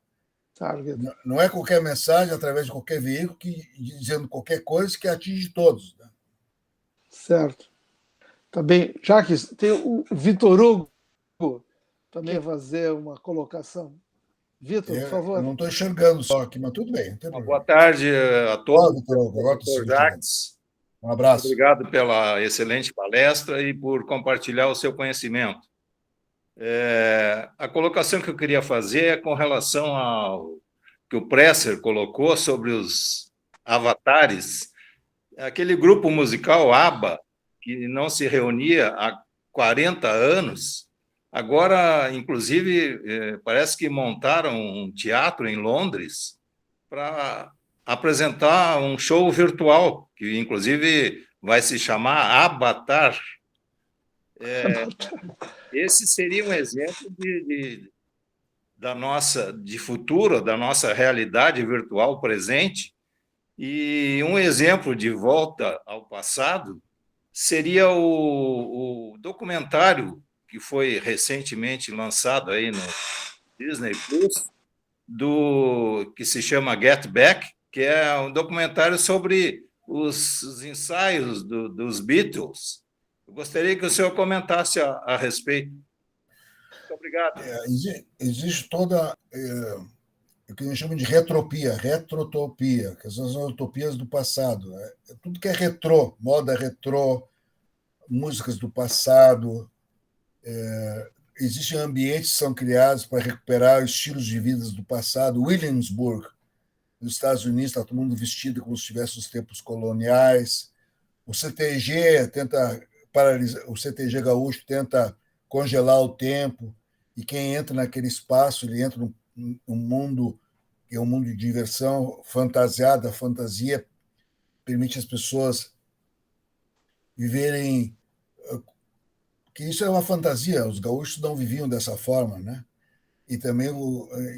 target. Não é qualquer mensagem através de qualquer veículo dizendo qualquer coisa que atinge todos, né? Certo. Tá bem. Jacques, tem o Vitor Hugo também fazer uma colocação. Vitor, por favor. Eu não estou enxergando só aqui, mas tudo bem. Boa tarde a todos. Professor Jacques. Um abraço. Obrigado pela excelente palestra e por compartilhar o seu conhecimento. A colocação que eu queria fazer é com relação ao que o Presser colocou sobre os avatares. Aquele grupo musical ABBA, que não se reunia há 40 anos, agora, inclusive, parece que montaram um teatro em Londres para apresentar um show virtual, que, inclusive, vai se chamar Avatar. Esse seria um exemplo de futuro, da nossa realidade virtual presente, e um exemplo de volta ao passado seria o documentário que foi recentemente lançado aí no Disney Plus, que se chama Get Back, que é um documentário sobre os ensaios dos Beatles. Eu gostaria que o senhor comentasse a respeito. Muito obrigado. Existe toda o que a gente chama de retrotopia, que são as utopias do passado. Tudo que é retrô, moda retrô, músicas do passado. Existem ambientes que são criados para recuperar estilos de vida do passado. Williamsburg, nos Estados Unidos, está todo mundo vestido como se tivesse os tempos coloniais. O CTG tenta paralisar, o CTG gaúcho tenta congelar o tempo, e quem entra naquele espaço, ele entra num mundo que é um mundo de diversão fantasiada, a fantasia permite às pessoas viverem, que isso é uma fantasia, os gaúchos não viviam dessa forma, né? E também,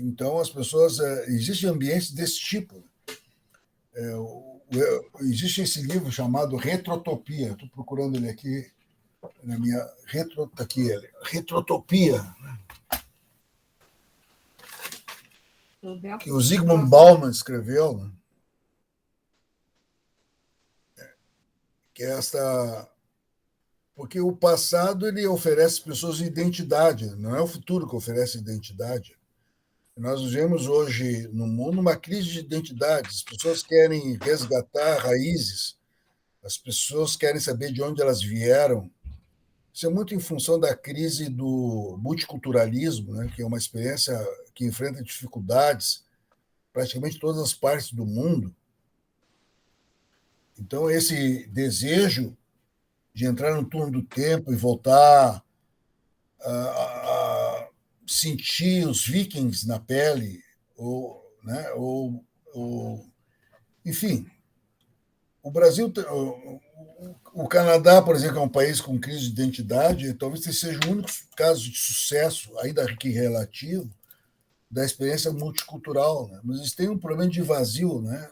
então, as pessoas, existem ambientes desse tipo. Existe esse livro chamado Retrotopia, estou procurando ele aqui, na minha aqui, Retrotopia, que o Zygmunt Bauman escreveu, né? Que é porque o passado ele oferece às pessoas identidade, não é o futuro que oferece identidade. Nós vivemos hoje no mundo uma crise de identidade. As pessoas querem resgatar raízes, as pessoas querem saber de onde elas vieram. Isso é muito em função da crise do multiculturalismo, né, que é uma experiência que enfrenta dificuldades praticamente em todas as partes do mundo. Então, esse desejo de entrar no túnel do tempo e voltar a sentir os vikings na pele, enfim, o Brasil, o Canadá, por exemplo, é um país com crise de identidade, talvez esse seja o único caso de sucesso, ainda que relativo, da experiência multicultural, né? Mas eles têm um problema de vazio, né?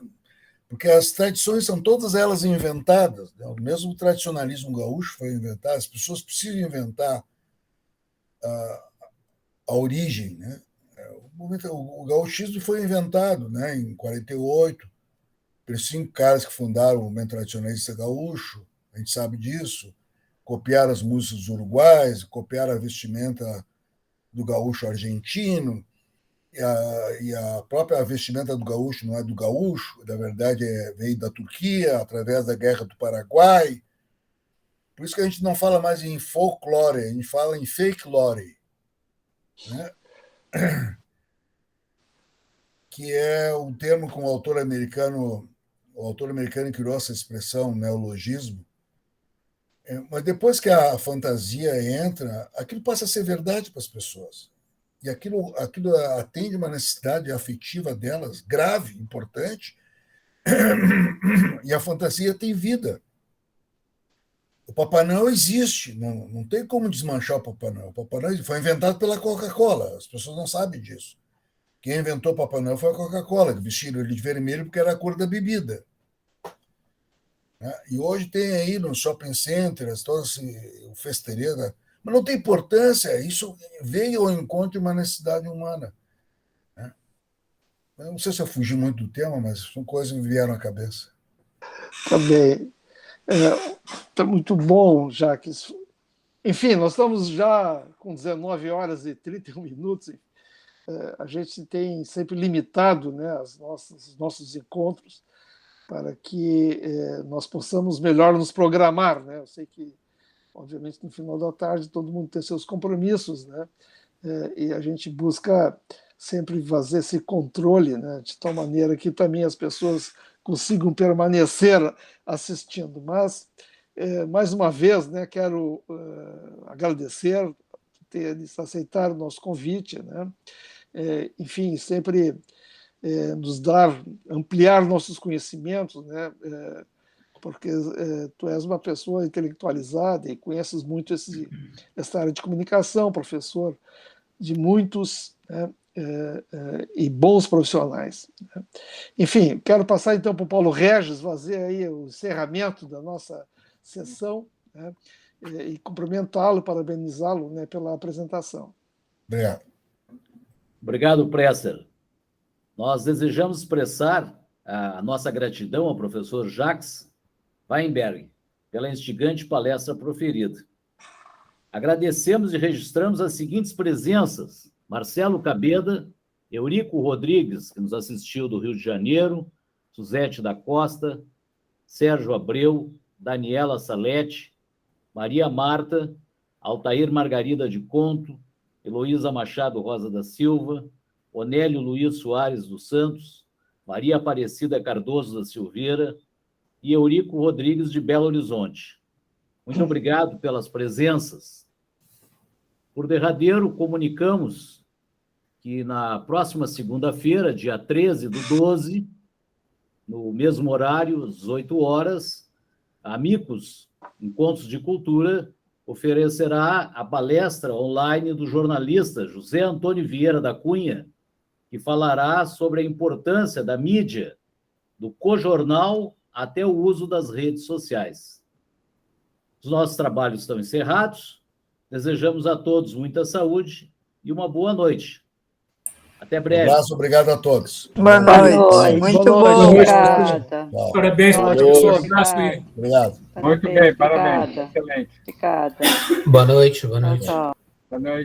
Porque as tradições são todas elas inventadas, né? O mesmo tradicionalismo gaúcho foi inventado, as pessoas precisam inventar a origem, né? O gauchismo foi inventado, né, em 48, pelos 5 caras que fundaram o movimento tradicionalista gaúcho, a gente sabe disso, copiaram as músicas dos uruguais, copiaram a vestimenta do gaúcho argentino, e a própria vestimenta do gaúcho não é do gaúcho, na verdade veio da Turquia, através da Guerra do Paraguai. Por isso que a gente não fala mais em folclore, a gente fala em fake-lore, né? Que é um termo que um autor americano o autor americano criou essa expressão, neologismo, mas depois que a fantasia entra, aquilo passa a ser verdade para as pessoas. E aquilo atende uma necessidade afetiva delas, grave, importante, e a fantasia tem vida. O Papai Noel existe, não tem como desmanchar o Papai Noel. O Papai Noel foi inventado pela Coca-Cola, as pessoas não sabem disso. Quem inventou o Papai Noel foi a Coca-Cola, que vestiram ele de vermelho porque era a cor da bebida. E hoje tem aí no shopping centers, todo o festeirê, mas não tem importância, isso veio ao encontro de uma necessidade humana. Eu não sei se eu fugi muito do tema, mas são coisas que me vieram à cabeça. Também. Está muito bom, Jacques. Enfim, nós estamos já com 19 horas e 31 minutos. A gente tem sempre limitado, né, os nossos encontros para que nós possamos melhor nos programar, né? Eu sei que, obviamente, no final da tarde todo mundo tem seus compromissos, né? E a gente busca sempre fazer esse controle, né, de tal maneira que também as pessoas consigam permanecer assistindo. Mas, mais uma vez, né, quero agradecer por ter aceitado o nosso convite, né? Enfim, sempre nos ampliar nossos conhecimentos, né? Porque tu és uma pessoa intelectualizada e conheces muito essa área de comunicação, professor de muitos, né, e bons profissionais. Enfim, quero passar então para o Paulo Regis fazer aí o encerramento da nossa sessão, né, e cumprimentá-lo, parabenizá-lo, né, pela apresentação. Obrigado. Obrigado, Presser. Nós desejamos expressar a nossa gratidão ao professor Jacques Weinberg pela instigante palestra proferida. Agradecemos e registramos as seguintes presenças: Marcelo Cabeda, Eurico Rodrigues, que nos assistiu do Rio de Janeiro, Suzete da Costa, Sérgio Abreu, Daniela Salete, Maria Marta, Altair Margarida de Conto, Heloísa Machado Rosa da Silva, Onélio Luiz Soares dos Santos, Maria Aparecida Cardoso da Silveira e Eurico Rodrigues de Belo Horizonte. Muito obrigado pelas presenças. Por derradeiro, comunicamos que na próxima segunda-feira, dia 13/12, no mesmo horário, às 8 horas, a Amicus, Encontros de Cultura, oferecerá a palestra online do jornalista José Antônio Vieira da Cunha, que falará sobre a importância da mídia, do cojornal até o uso das redes sociais. Os nossos trabalhos estão encerrados. Desejamos a todos muita saúde e uma boa noite. Até breve. Um abraço, obrigado a todos. Boa noite. Muito bom, obrigada. Parabéns, abraço. Obrigado. Muito bem, parabéns. Excelente. Obrigada. Boa noite, boa noite. Tchau. Boa noite.